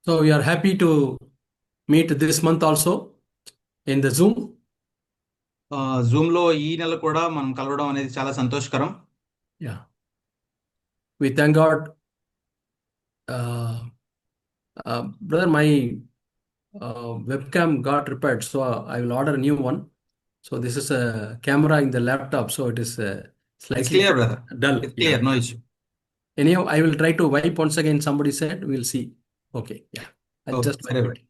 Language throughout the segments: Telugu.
So we are happy to meet this month also in the Zoom. Zoom లో ఈ నెల కూడా మనం కలవడం అనేది చాలా సంతోషకరం. Yeah, we thank God. Uh, Brother, my webcam got repaired, so I will order a new one. So this is a camera in the laptop, so it is it's slightly clear brother, dull. It's Yeah. Clear, no issue. Anyhow, I will try to wipe once again. Somebody said we'll see. Okay. Yeah, I'll okay, just సరే wipe brother. it.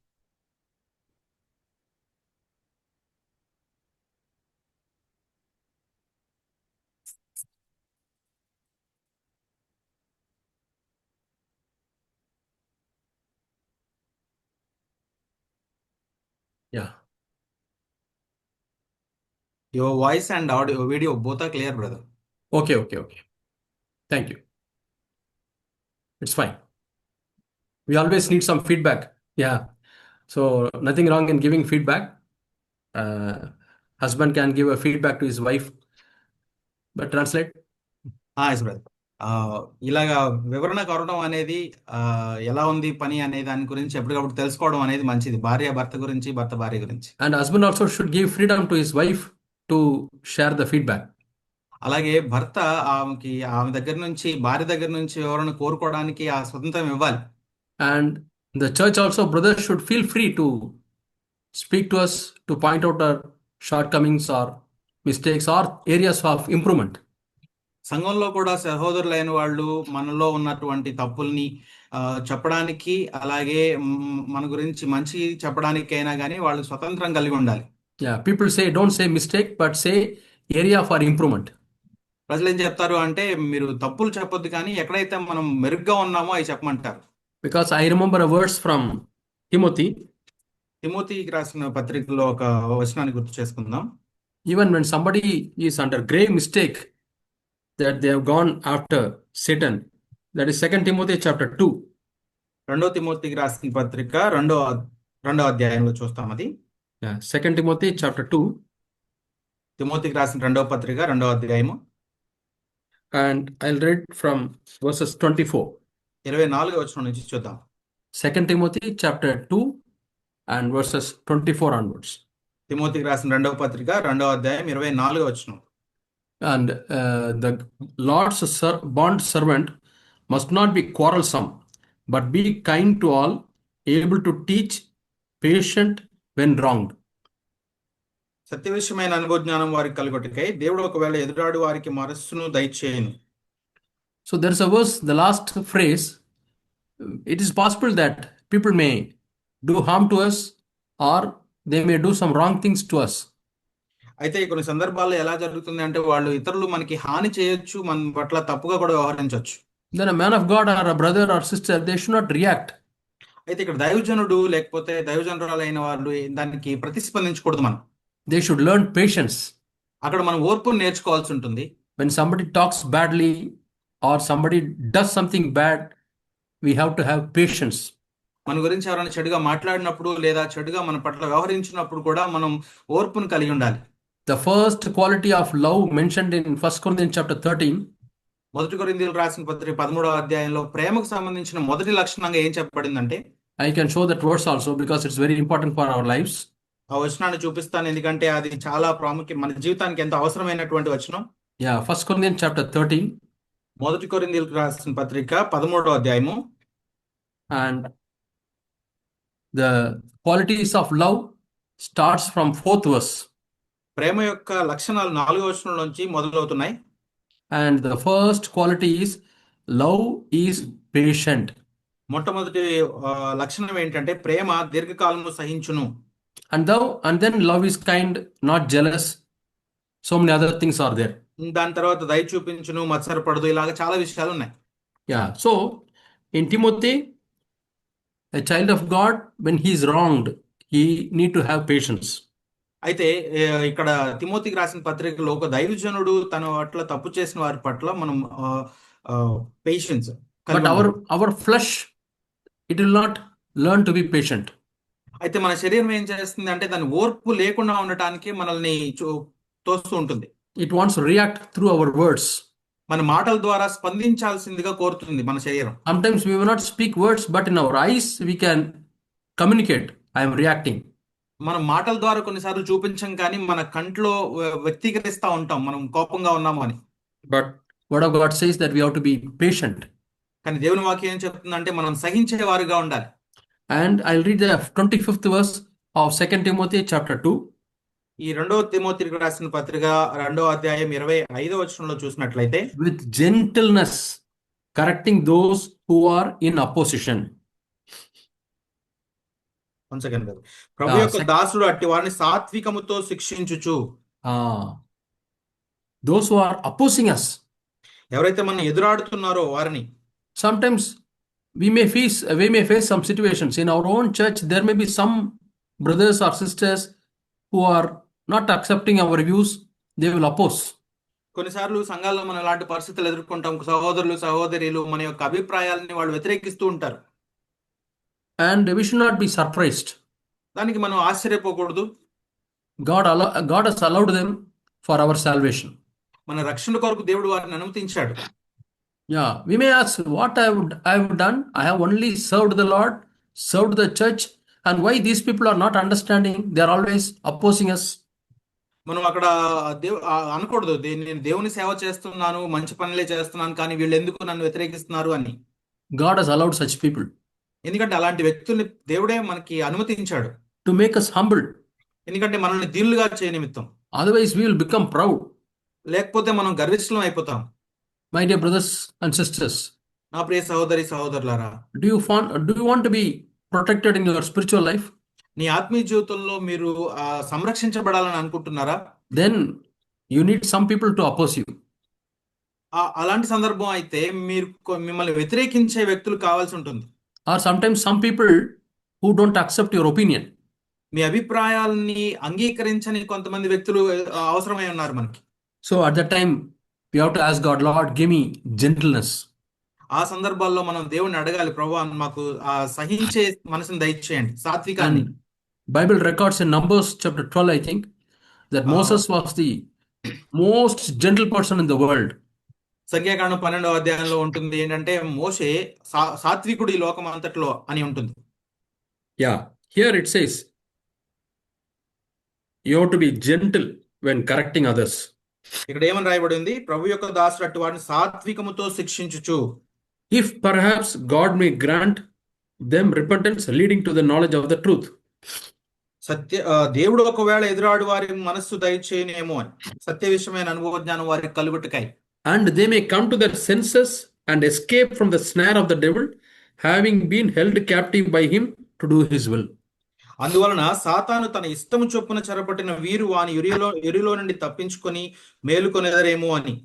Yeah. Your voice and audio video both are clear brother. Okay. Thank you. It's fine. We always need some feedback. Yeah. So nothing wrong in giving feedback. Husband can give a feedback to his wife. But translate. Yes brother. ఇలాగా వివరణ కోరడం అనేది ఎలా ఉంది పని అనే దాని గురించి ఎప్పటికప్పుడు తెలుసుకోవడం అనేది మంచిది, భార్య భర్త గురించి, భర్త భార్య గురించి. And husband also should give freedom to his wife to share the feedback. అలాగే భర్త ఆమె దగ్గర నుంచి, భార్య దగ్గర నుంచి వివరణ కోరుకోవడానికి ఆ స్వతంత్రం ఇవ్వాలి. And the church also, brothers should feel free to speak to us, to point out our shortcomings or mistakes or areas of improvement. సంఘంలో కూడా సహోదరులైన వాళ్ళు మనలో ఉన్నటువంటి తప్పుల్ని చెప్పడానికి, అలాగే మన గురించి మంచి చెప్పడానికైనా కానీ వాళ్ళు స్వతంత్రం కలిగి ఉండాలి. Yeah, people say don't say mistake, but say area for improvement. ప్రజలు ఏం చెప్తారు అంటే, మీరు తప్పులు చెప్పొద్దు కానీ ఎక్కడైతే మనం మెరుగ్గా ఉన్నామో అవి చెప్పమంటారు. Because I remember a verse from Timothy. తిమోతికి రాసిన పత్రికలో ఒక వచనాన్ని గుర్తు చేసుకుందాం. Even when somebody is under grave mistake that they have gone after Satan, that is 2 Timothy chapter 2. రెండో తిమోతికి రాసిన పత్రిక రెండో అధ్యాయంలో చూస్తాం అది. Yeah, 2 Timothy chapter 2. తిమోతికి రాసిన రెండో పత్రిక రెండో అధ్యాయము. And I'll read from verses 24. 24వ వచనం నుంచి చూద్దాం. 2 Timothy chapter 2 and verses 24 onwards. తిమోతికి రాసిన రెండవ పత్రిక రెండవ అధ్యాయం 24వ వచనం. And the Lord's bond servant must not be quarrelsome, but be kind to all, able to teach, patient when wronged. సత్యవిషయమైన అనుభవజ్ఞానం వారికి కలుగుటకై దేవుడు ఒకవేళ ఎదురాడు వారికి మనస్సును దయచేయును. So there's a verse, the last phrase, it is possible that people may do harm to us or they may do some wrong things to us. అయితే కొన్ని సందర్భాల్లో ఎలా జరుగుతుంది అంటే, వాళ్ళు ఇతరులు మనకి హాని చేయొచ్చు, మన పట్ల తప్పుగా కూడా వ్యవహరించవచ్చు. Then a man of God or a brother or sister, they should not react. అయితే ఇక్కడ దైవజనుడు లేకపోతే దైవజనురాలైన వాళ్ళు దానికి ప్రతిస్పందించకూడదు. మనం They should learn patience. అక్కడ మనం ఓర్పును నేర్చుకోవాల్సి ఉంటుంది. When somebody talks badly or somebody does something bad, we have to have patience. మన గురించి ఎవరైనా చెడుగా మాట్లాడినప్పుడు లేదా చెడుగా మన పట్ల వ్యవహరించినప్పుడు కూడా మనం ఓర్పును కలిగి ఉండాలి. The first quality of love mentioned in 1 Corinthians chapter 13. మొదటి కొరింథీయులకు రాసిన పత్రిక 13వ అధ్యాయంలో ప్రేమకు సంబంధించిన మొదటి లక్షణంగా ఏం చెప్పబడిందంటే, I can show that verse also because it's very important for our lives. ఆ వచనాన్ని చూపిస్తాను, ఎందుకంటే అది చాలా ప్రాముఖ్యం, మన జీవితానికి ఎంతో అవసరమైనటువంటి వచనం. Yeah, 1 Corinthians chapter 13. మొదటి కొరింథీయులకు రాసిన పత్రిక 13వ అధ్యాయము. And the qualities of love starts from 4th verse. ప్రేమ యొక్క లక్షణాలు 4వ వచనం నుంచి మొదలవుతున్నాయి. And the first quality is love is patient. మొట్టమొదటి లక్షణం ఏంటంటే, ప్రేమ దీర్ఘకాలము సహించును. And then love is kind, not jealous. So many other things are there. దాని తర్వాత దయ చూపించును, మత్సరపడదు, ఇలాగ చాలా విషయాలు ఉన్నాయి. Yeah. So in Timothy, a child of God, when he is wronged, he need to have patience. అయితే ఇక్కడ తిమోతికి రాసిన పత్రికలో ఒక దైవజనుడు తన పట్ల తప్పు చేసిన వారి పట్ల మనం patience. But our flesh, it will not learn to be patient. అయితే మన శరీరం ఏం చేస్తుంది అంటే, దాని ఓర్పు లేకుండా ఉండటానికి మనల్ని తోస్తూ ఉంటుంది. It wants to react through our words. మన మాటల ద్వారా స్పందించాల్సిందిగా కోరుతుంది మన శరీరం. Sometimes we will not speak words, but in our eyes we can communicate. I am reacting. మనం మాటల ద్వారా కొన్నిసార్లు చూపించం, కానీ మన కంట్లో వ్యక్తీకరిస్తా ఉంటాం మనం కోపంగా ఉన్నాము అని. But Word of God says that we have to be patient. కానీ దేవుని వాక్యం ఏం చెప్తుందంటే మనం సహించే వారుగా ఉండాలి. And I'll read the 25th verse of 2 Timothy chapter 2. ఈ 2వ తిమోతికి రాసిన పత్రిక 2వ అధ్యాయం 25వ వచనంలో చూసినట్లయితే, With gentleness correcting those who are in opposition. ప్రభు యొక్క దాసుడు అట్టి వారిని సాత్వికముతో శిక్షించుచు. Those who are opposing us. ఎవరైతే మనం ఎదురాడుతున్నారో వారిని. Sometimes we may face some situations in our own church. There may be some brothers or sisters who are not accepting our views. They will oppose. కొన్నిసార్లు సంఘాల్లో మనం ఇలాంటి పరిస్థితులు ఎదుర్కొంటాం. సహోదరులు సహోదరులు మన యొక్క అభిప్రాయాలని వాళ్ళు వ్యతిరేకిస్తూ ఉంటారు. And we should not be surprised. దానికి మనం ఆశ్చర్యపోకూడదు. God has allowed them for our salvation. మన రక్షణ కొరకు దేవుడు వారిని అనుమతించాడు. Yeah, we may ask, what I have done? I have only served the Lord, served the church, and why these people are not understanding? They are always opposing us. మనం అక్కడ అనకూడదు, నేను దేవుని సేవ చేస్తున్నాను, మంచి పనులే చేస్తున్నాను, కానీ వీళ్ళు ఎందుకు నన్ను వ్యతిరేకిస్తున్నారు అని. God has allowed such people. ఎందుకంటే అలాంటి వ్యక్తుల్ని దేవుడే మనకి అనుమతించాడు. To make us humble. ఎందుకంటే మనల్ని దీనులుగా చేయ నిమిత్తం. Otherwise we will become proud. లేకపోతే మనం గర్విష్ఠులం అయిపోతాం. My dear brothers and sisters, నా ప్రియ సహోదరి సహోదరులారా, do you want to be protected in your spiritual life? నీ ఆత్మీయ జీవితంలో మీరు సంరక్షించబడాలని అనుకుంటున్నారా? Then you need some people to oppose you. అలాంటి సందర్భం అయితే మీరు మిమ్మల్ని వ్యతిరేకించే వ్యక్తులు కావాల్సి ఉంటుంది. Or sometimes some people who don't accept your opinion. మీ అభిప్రాయాలని అంగీకరించని కొంతమంది వ్యక్తులు అవసరమై ఉన్నారు మనకి. So at that time we have to ask God, Lord, give me gentleness. ఆ సందర్భాల్లో మనం దేవుణ్ణి అడగాలి, ప్రభువా మాకు సహించే మనసుని దయచేయండి, సాత్వికాన్ని. Bible records in Numbers chapter 12, I think, that Moses was the most gentle person in the world. సంఖ్యాకాండం 12వ అధ్యాయంలో ఉంటుంది ఏంటంటే మోషే సాత్వికుడు ఈ లోకం అంతట్లో అని ఉంటుంది. Yeah, here it says you have to be gentle when correcting others. ఇక్కడ ఏమని రాయబడి ఉంది? ప్రభు యొక్క దాసుడు అట్టి వారిని సాత్వికముతో శిక్షించుచు. If perhaps God may grant them repentance leading to the knowledge of the truth. దేవుడు ఒకవేళ ఎదురాడు వారి మనస్సు దయచేయనేమో అని, సత్య విషయమైన అనుభవ జ్ఞానం వారికి కలుగుటకై. And they may come to their senses and escape from the snare of the devil, having been held captive by him to do his will. అందువలన సాతాను తన ఇష్టము చొప్పున చెరపట్టిన వీరు వాని ఎరిలో నుండి తప్పించుకొని మేలుకొనేదరేమో అని.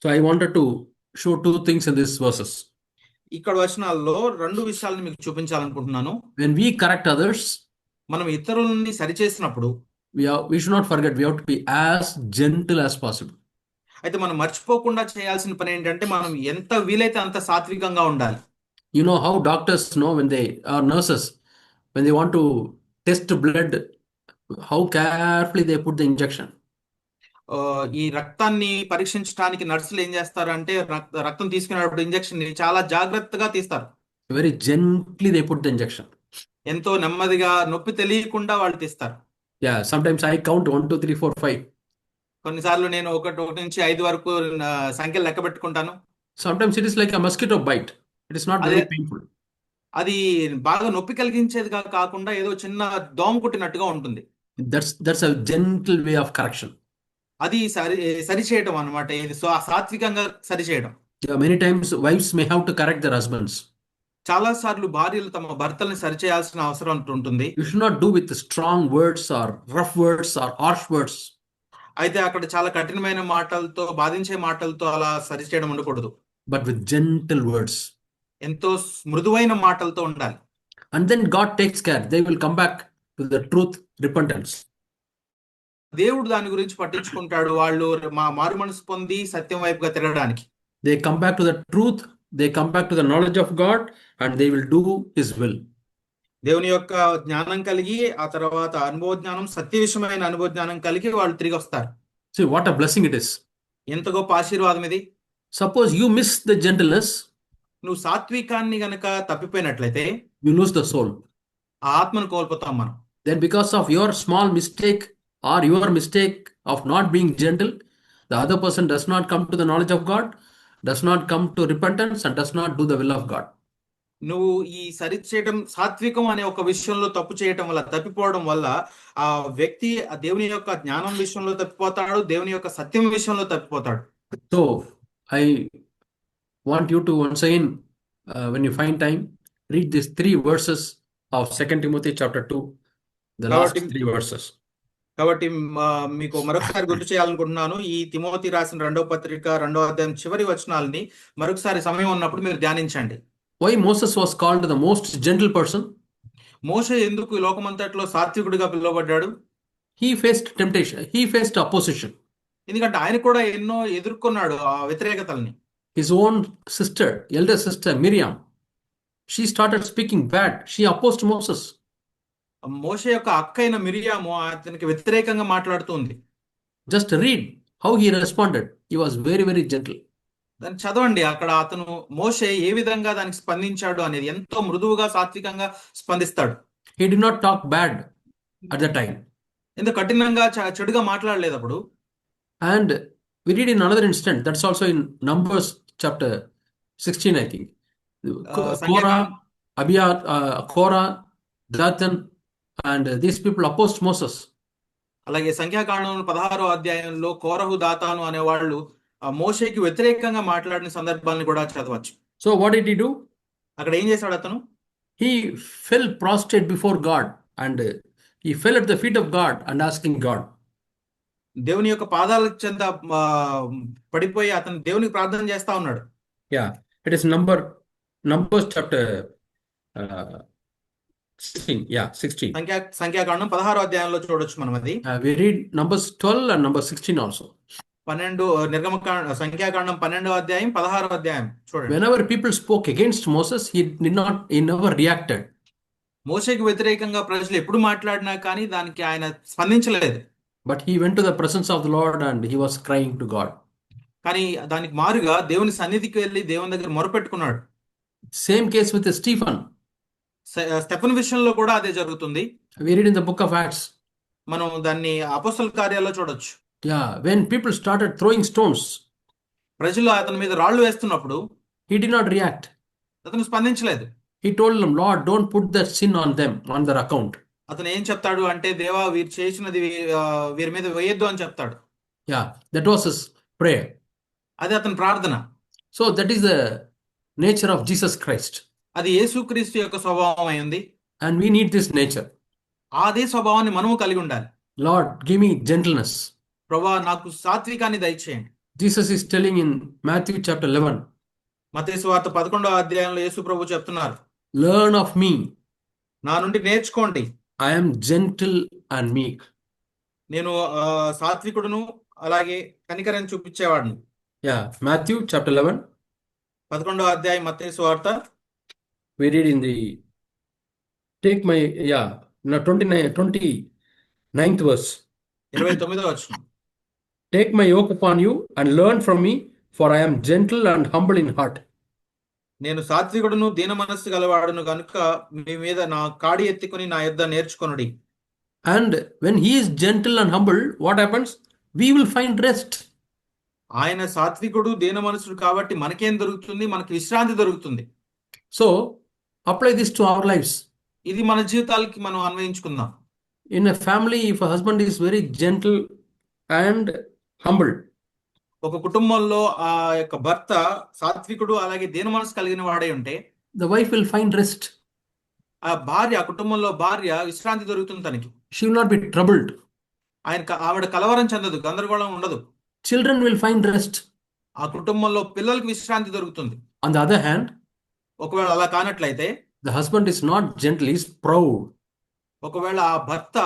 So I wanted to show two things in these verses. ఇక్కడ వచనాల్లో 2 విషయాలను మీకు చూపించాలనుకుంటున్నాను. When we correct others, మనం ఇతరులని సరిచేసినప్పుడు we should not forget, we have to be as gentle as possible. అయితే మనం మర్చిపోకుండా చేయాల్సిన పని ఏంటంటే మనం ఎంత వీలైతే అంత సాత్వికంగా ఉండాలి. You know how doctors know when they are nurses, when they want to test blood, how carefully they put the injection. ఈ రక్తాన్ని పరీక్షించడానికి నర్సులు ఏం చేస్తారంటే రక్తం తీసుకునేటప్పుడు ఇంజెక్షన్ చాలా జాగ్రత్తగా తీస్తారు. Very gently they put the injection. ఎంతో నెమ్మదిగా, నొప్పి తెలియకుండా వాళ్ళు తీస్తారు. Yeah, sometimes I count 1 2 3 4 5. కొన్నిసార్లు నేను 1 నుంచి 5 వరకు సంఖ్యలు లెక్క పెట్టుకుంటాను. Sometimes it is like a mosquito bite. It is not very painful. అది బాగా నొప్పి కలిగించేదిగా కాకుండా ఏదో చిన్న దోమ కుట్టినట్టుగా ఉంటుంది. That's a gentle way of correction. అది సరిచేయడం అన్నమాట. ఇది సాత్వికంగా సరిచేయడం. Many times wives may have to correct their husbands. చాలా సార్లు భార్యలు తమ భర్తల్ని సరిచేయాల్సిన అవసరం ఉంటుంది. You should not do with strong words or rough words or harsh words. అయితే అక్కడ చాలా కఠినమైన మాటలతో, బాధించే మాటలతో అలా సరిచేయడం ఉండకూడదు. But with gentle words. ఎంతో మృదువైన మాటలతో ఉండాలి. And then God takes care. They will come back to the truth, repentance. దేవుడు దాని గురించి పట్టించుకుంటాడు. వాళ్ళు మారు మనసు పొంది సత్యం వైపుగా తిరగడానికి. They come back to the truth. They come back to the knowledge of God and they will do his will. దేవుని యొక్క జ్ఞానం కలిగి, ఆ తర్వాత అనుభవ జ్ఞానం, సత్య విషయమైన అనుభవ జ్ఞానం కలిగి వాళ్ళు తిరిగి వస్తారు. See what a blessing it is. ఎంత గొప్ప ఆశీర్వాదం ఇది. Suppose you miss the gentleness, నువ్వు సాత్వికాన్ని గనక తప్పిపోయినట్లయితే you lose the soul. ఆ ఆత్మను కోల్పోతాం మనం. Then because of your small mistake or your mistake of not being gentle, the other person does not come to the knowledge of God, does not come to repentance, and does not do the will of God. నువ్వు ఈ సరి చేయడం సాత్వికం అనే ఒక విషయంలో తప్పు చేయటం వల్ల, తప్పిపోవడం వల్ల ఆ వ్యక్తి ఆ దేవుని యొక్క జ్ఞానం విషయంలో తప్పిపోతాడు, దేవుని యొక్క సత్యం విషయంలో తప్పిపోతాడు. So I want you to once again, when you find time, read these 3 verses of 2 Timothy chapter 2, the last కాబట్టి 3 verses. కాబట్టి మీకు మరొకసారి గుర్తు చేయాలనుకుంటున్నాను. ఈ తిమోతి రాసిన 2వ పత్రిక 2వ అధ్యాయం చివరి వచనాలని మరొకసారి సమయం ఉన్నప్పుడు మీరు ధ్యానించండి. Why Moses was called the most gentle person? మోషే ఎందుకు ఈ లోకమంతట్లో సాత్వికుడిగా పిలువబడ్డాడు? He faced temptation, he faced opposition. ఎందుకంటే ఆయన కూడా ఎన్నో ఎదుర్కొన్నాడు ఆ వ్యతిరేకతల్ని. His own sister, elder sister Miriam, she started speaking bad. She opposed Moses. మోషే యొక్క అక్క అయిన మిరియాము అతనికి వ్యతిరేకంగా మాట్లాడుతుంది. Just read how he responded. He was very, very gentle. దాన్ని చదవండి. అక్కడ అతను మోషే ఏ విధంగా దానికి స్పందించాడు అనేది, ఎంతో మృదువుగా సాత్వికంగా స్పందిస్తాడు. He did not talk bad at the time. ఎంత కఠినంగా చెడుగా మాట్లాడలేదు అప్పుడు. And we read in another instant, that's also in Numbers chapter 16, I think. Korah, Dathan, and these people opposed Moses. అలాగే సంఖ్యాకాండం 16వ అధ్యాయంలో కోరహు దాతాను అనేవాళ్ళు మోషేకి వ్యతిరేకంగా మాట్లాడిన సందర్భాలను కూడా చదవచ్చు. So what did he do? అక్కడ ఏం చేశాడు అతను? He fell prostrate before God, and he fell at the feet of God and asking God. దేవుని యొక్క పాదాల చెంత పడిపోయి అతను దేవునికి ప్రార్థన చేస్తా ఉన్నాడు. Yeah, it is Numbers chapter 16. Yeah, 16. సంఖ్యాకాండం 16వ అధ్యాయంలో చూడొచ్చు మనం అది. We read Numbers 12 and Numbers 16 also. సంఖ్యాకాండం 12వ అధ్యాయం 16వ అధ్యాయం చూడండి. Whenever people spoke against Moses, he never reacted. మోషేకి వ్యతిరేకంగా ప్రజలు ఎప్పుడు మాట్లాడినా కానీ దానికి ఆయన స్పందించలేదు. But he went to the presence of the Lord and he was crying to God. కానీ దానికి మారుగా దేవుని సన్నిధికి వెళ్ళి దేవుని దగ్గర మొరపెట్టుకున్నాడు. Same case with Stephen. Stephen విషయంలో కూడా అదే జరుగుతుంది. We read in the book of Acts. మనం దాన్ని అపోస్తల కార్యాల్లో చూడొచ్చు. Yeah, when people started throwing stones, ప్రజలు అతని మీద రాళ్లు వేస్తున్నప్పుడు he did not react. అతను స్పందించలేదు. He told them, Lord, don't put that sin on them, on their account. అతను ఏం చెప్తాడు అంటే, దేవా వీరు చేసినది వీరి మీద వేయొద్దు అని చెప్తాడు. Yeah, that was his prayer. అది అతని ప్రార్థన. So that is the nature of Jesus Christ. అది యేసుక్రీస్తు యొక్క స్వభావం అయింది. And we need this nature. అదే స్వభావాన్ని మనము కలిగి ఉండాలి. Lord, give me gentleness. ప్రభువా నాకు సాత్వికాన్ని దయచేయండి. Jesus is telling in Matthew chapter 11. మత్తయి సువార్త 11వ అధ్యాయంలో యేసు ప్రభు చెప్తున్నారు, Learn of me. నా నుండి నేర్చుకోండి. I am gentle and meek. నేను సాత్వికుడును అలాగే కనికరం చూపించేవాడిని. Yeah, Matthew chapter 11. 11వ అధ్యాయం మత్తయి సువార్త. We read in the 29th verse. 29వ వచనం. Take my yoke upon you and learn from me, for I am gentle and humble in heart. నేను సాత్వికుడును దీన మనస్సు గలవాడును గనుక మీ మీద నా కాడి ఎత్తుకుని నా యొద్ద నేర్చుకొనుడి. And when he is gentle and humble, what happens? We will find rest. ఆయన సాత్వికుడు దీన మనస్సుడు కాబట్టి మనకేం దొరుకుతుంది? మనకి విశ్రాంతి దొరుకుతుంది. So apply this to our lives. ఇది మన జీవితాలకి మనం అన్వయించుకుందాం. In a family, if a husband is very gentle and humble, ఒక కుటుంబంలో ఆ యొక్క భర్త సాత్వికుడు అలాగే దీన మనసు కలిగిన వాడై ఉంటే the wife will find rest. ఆ కుటుంబంలో భార్య విశ్రాంతి దొరుకుతుంది తనకి. She will not be troubled. ఆవిడ కలవరం చెందదు, గందరగోళం ఉండదు. Children will find rest. ఆ కుటుంబంలో పిల్లలకి విశ్రాంతి దొరుకుతుంది. On the other hand, ఒకవేళ అలా కానట్లయితే the husband is not gentle, he is proud. ఒకవేళ ఆ భర్త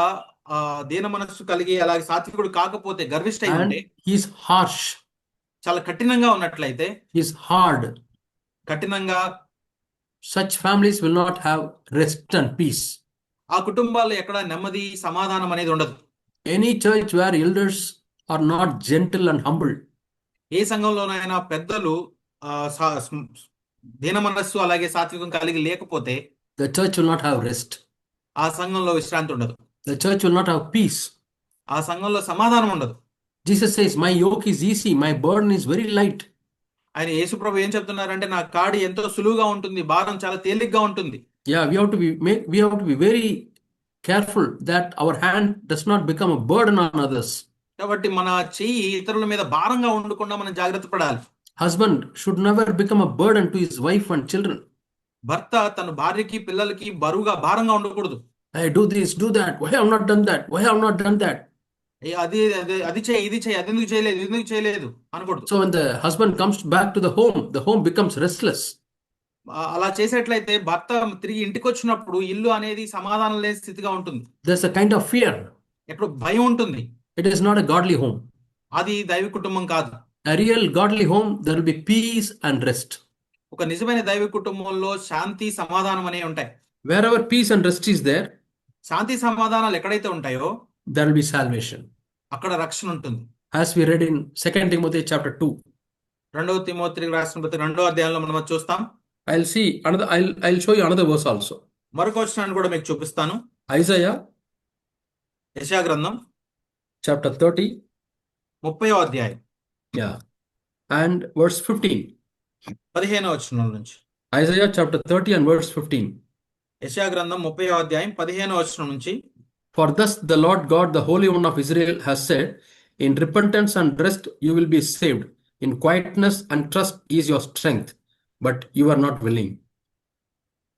దీన మనస్సు కలిగి అలాగే సాత్వికుడు కాకపోతే గర్విష్ఠ అయి ఉంటే, he is harsh, చాలా కఠినంగా ఉన్నట్లయితే, he is hard, కఠినంగా, such families will not have rest and peace. ఆ కుటుంబాల్లో ఎక్కడ నెమ్మది సమాధానం అనేది ఉండదు. Any church where elders are not gentle and humble, ఏ సంఘంలోనైనా పెద్దలు ఆ, సా- స్మ- దీన మనస్సు అలాగే సాత్వికం కలిగి లేకపోతే the church will not have rest. ఆ సంఘంలో విశ్రాంతి ఉండదు. The church will not have peace. ఆ సంఘంలో సమాధానం ఉండదు. Jesus says, my yoke is easy, my burden is very light. ఆయన యేసుప్రభు ఏం చెప్తున్నారంటే నా కాడి ఎంతో సులువుగా ఉంటుంది, భారం చాలా తేలిగ్గా ఉంటుంది. Yeah, we have to be very careful that our hand does not become a burden on others. కాబట్టి మన చెయ్యి ఇతరుల మీద భారంగా ఉండకుండా మనం జాగ్రత్త పడాలి. Husband should never become a burden to his wife and children. భర్త తన భార్యకి పిల్లలకి బరువుగా భారంగా ఉండకూడదు. I do this, do that. Why have not done that? Why have not done that? అది అది అది చేయి, ఇది చేయి, అది ఎందుకు చేయలేదు, ఇది ఎందుకు చేయలేదు అనకూడదు. So when the husband comes back to the home becomes restless. అలా చేసేట్లయితే భర్త తిరిగి ఇంటికి వచ్చినప్పుడు ఇల్లు అనేది సమాధానం లేని స్థితిగా ఉంటుంది. There's a kind of fear. ఎప్పుడు భయం ఉంటుంది. It is not a godly home. అది దైవ కుటుంబం కాదు. A real godly home, there will be peace and rest. ఒక నిజమైన దైవ కుటుంబంలో శాంతి సమాధానం అనేవి ఉంటాయి. Wherever peace and rest is there, శాంతి సమాధానాలు ఎక్కడైతే ఉంటాయో there will be salvation. అక్కడ రక్షణ ఉంటుంది. As we read in 2 Timothy chapter 2. 2 తిమోతికి రాసిన పత్రిక 2వ అధ్యాయంలో మనం అది చూస్తాం. I'll show you another verse also. మరొక వచనాన్ని కూడా మీకు చూపిస్తాను. Isaiah యెషయా గ్రంథం chapter 30. 30వ అధ్యాయం Yeah. And verse 15. 15వ వచనం నుంచి. Isaiah chapter 30 and verse 15. యెషయా గ్రంథం 30వ అధ్యాయం 15వ వచనం నుంచి. For thus the Lord God, the Holy One of Israel, has said, in repentance and rest you will be saved. In quietness and trust is your strength, but you are not willing.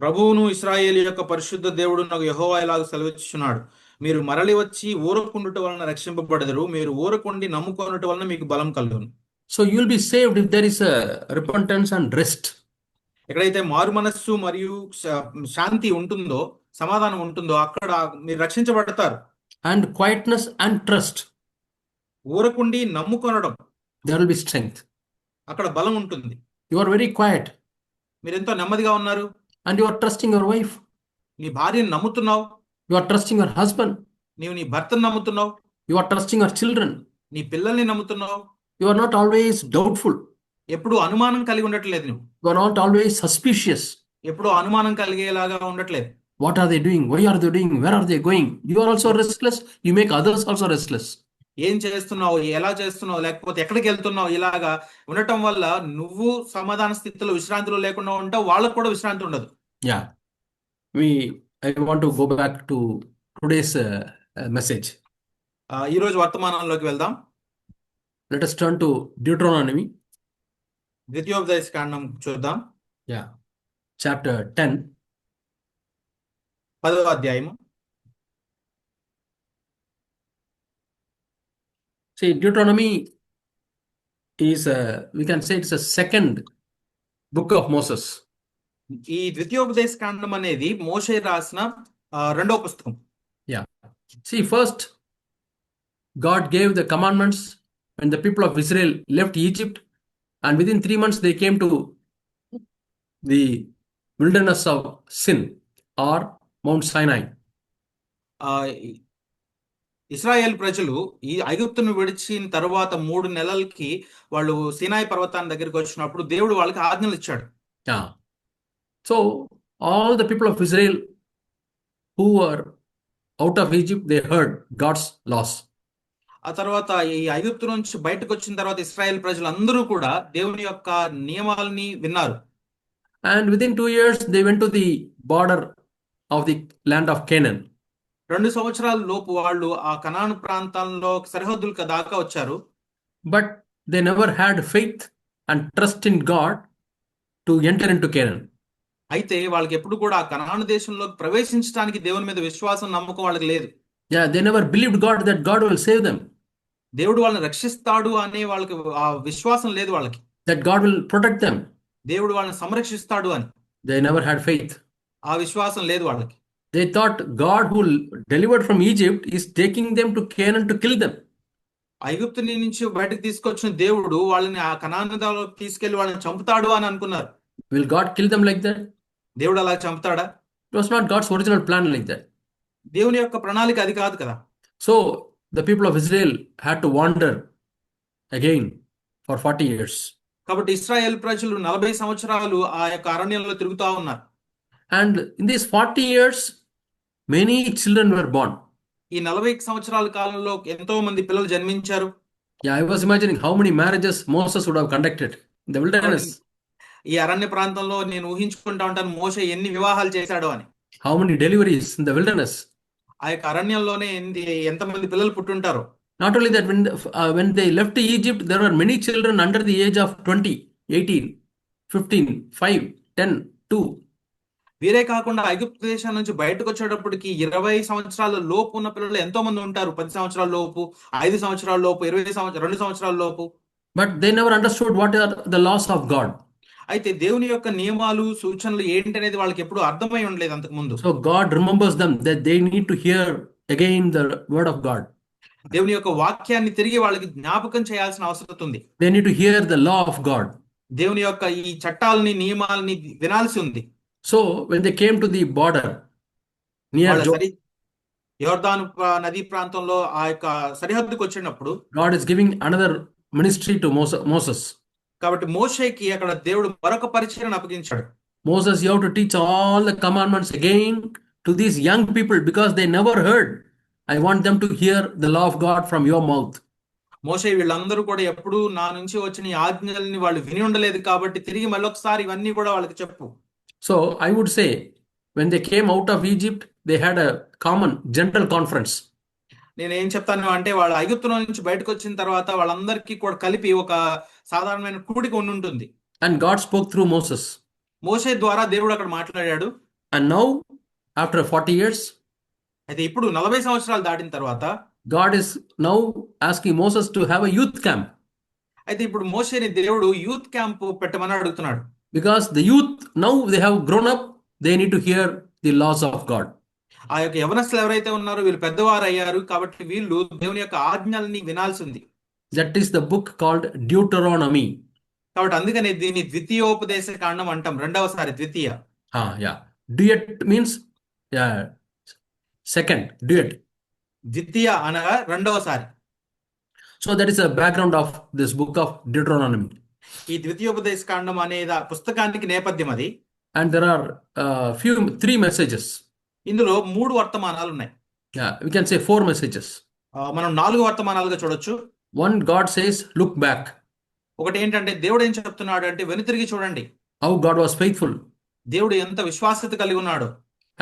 ప్రభువును ఇశ్రాయేలు యొక్క పరిశుద్ధ దేవుడు నాకు యెహోవా ఇలాగ సెలవిచ్చుచున్నాడు, మీరు మరలి వచ్చి ఊరకుండుట వలన రక్షింపబడెదరు, మీరు ఊరకుండి నమ్ముకొనుట వలన మీకు బలం కలుగును. So you will be saved if there is a repentance and rest. ఎక్కడైతే మారు మనస్సు మరియు శాంతి ఉంటుందో, సమాధానం ఉంటుందో, అక్కడ మీరు రక్షించబడతారు. And quietness and trust, ఊరకుండి నమ్ముకొనడం, there will be strength. అక్కడ బలం ఉంటుంది. You are very quiet మీరు ఎంతో నెమ్మదిగా ఉన్నారు. and you are trusting your wife. నీ భార్యను నమ్ముతున్నావు. You are trusting your husband. నీవు నీ భర్తను నమ్ముతున్నావు. You are trusting your children. నీ పిల్లల్ని నమ్ముతున్నావు. You are not always doubtful. ఎప్పుడు అనుమానం కలిగి ఉండట్లేదు. నువ్వు You are not always suspicious. ఎప్పుడు అనుమానం కలిగేలాగా ఉండట్లేదు. What are they doing? Why are they doing? Where are they going? You are also restless. You make others also restless. ఏం చేస్తున్నావు, ఎలా చేస్తున్నావు, లేకపోతే ఎక్కడికి వెళ్తున్నావు, ఇలాగా ఉండటం వల్ల నువ్వు సమాధాన స్థితిలో విశ్రాంతిలో లేకుండా ఉంటావు, వాళ్ళకు కూడా విశ్రాంతి ఉండదు. Yeah. I want to go back to today's message. ఈ రోజు వర్తమానంలోకి వెళ్దాం. Let us turn to Deuteronomy. ద్వితీయోపదేశ కాండం చూద్దాం. Yeah. Chapter 10. 10వ అధ్యాయము. See, Deuteronomy is we can say it's a second book of Moses. ఈ ద్వితీయోపదేశ కాండం అనేది మోషే రాసిన రెండవ పుస్తకం. Yeah. See, first God gave the commandments when the people of Israel left Egypt, and within 3 months they came to the wilderness of Sin or Mount Sinai. Israel ప్రజలు ఈ ఐగుప్తును విడిచిన తర్వాత 3 నెలలకి వాళ్ళు సీనాయి పర్వతాన్ని దగ్గరికి వచ్చినప్పుడు దేవుడు వాళ్ళకి ఆజ్ఞలు ఇచ్చాడు. Yeah. So all the people of Israel who were out of Egypt, they heard God's laws. ఆ తర్వాత ఈ ఐగుప్తు నుంచి బయటకు వచ్చిన తర్వాత ఇశ్రాయేల్ ప్రజలు అందరూ కూడా దేవుని యొక్క నియమాలని విన్నారు. And within 2 years they went to the border of the land of Canaan. 2 సంవత్సరాల లోపు వాళ్ళు ఆ కనాను ప్రాంతాల్లో సరిహద్దులకు దాకా వచ్చారు. But they never had faith and trust in God to enter into Canaan. అయితే వాళ్ళకి ఎప్పుడు కూడా ఆ కనాను దేశంలోకి ప్రవేశించడానికి దేవుని మీద విశ్వాసం, నమ్మకం వాళ్ళకి లేదు. Yeah, they never believed God that God will save them. దేవుడు వాళ్ళని రక్షిస్తాడు అనే వాళ్ళకి ఆ విశ్వాసం లేదు వాళ్ళకి. That God will protect them. దేవుడు వాళ్ళని సంరక్షిస్తాడు అని They never had faith. ఆ విశ్వాసం లేదు వాళ్ళకి. They thought God who delivered from Egypt is taking them to Canaan to kill them. ఐగుప్తు నుంచి బయటకు తీసుకొచ్చిన దేవుడు వాళ్ళని ఆ కనాను దేశంలోకి తీసుకెళ్లి వాళ్ళని చంపుతాడు అని అనుకున్నారు. Will God kill them like that? దేవుడు అలా చంపుతాడా? It was not God's original plan like that. దేవుని యొక్క ప్రణాళిక అది కాదు కదా. So the people of Israel had to wander again for 40 years. కాబట్టి ఇశ్రాయేల్ ప్రజలు 40 సంవత్సరాలు ఆ యొక్క అరణ్యంలో తిరుగుతా ఉన్నారు. And in these 40 years, many children were born. ఈ 40 సంవత్సరాల కాలంలో ఎంతో మంది పిల్లలు జన్మించారు. Yeah, I was imagining how many marriages Moses would have conducted in the కాబట్టి wilderness. ఈ అరణ్య ప్రాంతంలో నేను ఊహించుకుంటా ఉంటాను మోషే ఎన్ని వివాహాలు చేశాడో అని. How many deliveries in the wilderness. ఆ యొక్క అరణ్యంలోనే ఎంతమంది పిల్లలు పుట్టుంటారో. Not only that, when they left Egypt, there were many children under the age of 20, 18, 15, 5, 10, 2. వీరే కాకుండా ఐగుప్తు దేశం నుంచి బయటకు వచ్చేటప్పటికి 20 సంవత్సరాల లోపు ఉన్న పిల్లలు ఎంతో మంది ఉంటారు. 10 సంవత్సరాల లోపు, 5 సంవత్సరాల లోపు, 2 సంవత్సరాల లోపు. But they never understood what are the laws of God. అయితే దేవుని యొక్క నియమాలు సూచనలు ఏంటనేది వాళ్ళకి ఎప్పుడు అర్థమై ఉండలేదు అంతకు ముందు. So God remembers them that they need to hear again the word of God. దేవుని యొక్క వాక్యాన్ని తిరిగి వాళ్ళకి జ్ఞాపకం చేయాల్సిన అవసరం ఉంది. They need to hear the law of God. దేవుని యొక్క ఈ చట్టాలని నియమాలని వినాల్సి ఉంది. So when they came to the border near యోర్దాను నదీ ప్రాంతంలో ఆ యొక్క సరిహద్దుకు వచ్చినప్పుడు God is giving another ministry to Moses. కాబట్టి మోషేకి అక్కడ దేవుడు మరొక పరిచర్యను అప్పగించాడు. Moses, you have to teach all the commandments again to these young people because they never heard. I want them to hear the law of God from your mouth. మోషే వీళ్ళందరూ కూడా ఎప్పుడు నా నుంచి వచ్చిన ఈ ఆజ్ఞల్ని వాళ్ళు విని ఉండలేదు కాబట్టి తిరిగి మళ్ళొకసారి ఇవన్నీ కూడా వాళ్ళకి చెప్పు. So I would say when they came out of Egypt, they had a common general conference. నేనేం చెప్తాను అంటే వాళ్ళు ఐగుప్తులో నుంచి బయటకు వచ్చిన తర్వాత వాళ్ళందరికీ కూడా కలిపి ఒక సాధారణమైన కూడిక ఉంటుంది. And God spoke through Moses. మోషే ద్వారా దేవుడు అక్కడ మాట్లాడాడు. And now after 40 years, అయితే ఇప్పుడు 40 సంవత్సరాలు దాటిన తర్వాత God is now asking Moses to have a youth camp. అయితే ఇప్పుడు మోషేని దేవుడు యూత్ క్యాంప్ పెట్టమని అడుగుతున్నాడు. Because the youth now they have grown up, they need to hear the laws of God. ఆ యొక్క యవనస్తులు ఎవరైతే ఉన్నారో వీళ్ళు పెద్దవారు అయ్యారు కాబట్టి వీళ్ళు దేవుని యొక్క ఆజ్ఞల్ని వినాల్సింది. That is the book called Deuteronomy. కాబట్టి అందుకనే దీన్ని ద్వితీయోపదేశ కాండం అంటాం. రెండవసారి ద్వితీయ. Yeah. Duet means second. Duet. ద్వితీయ అనగా రెండవసారి. So that is the background of this book of Deuteronomy. ఈ ద్వితీయోపదేశ కాండం అనే పుస్తకానికి నేపథ్యం అది. And there are three messages. ఇందులో 3 వర్తమానాలు ఉన్నాయి. Yeah, we can say 4 messages. మనం 4 వర్తమానాలుగా చూడొచ్చు. One, God says, look back. ఒకటి ఏంటంటే దేవుడు ఏం చెప్తున్నాడు అంటే వెనుతిరిగి చూడండి. How God was faithful. దేవుడు ఎంత విశ్వాసత కలిగి ఉన్నాడు.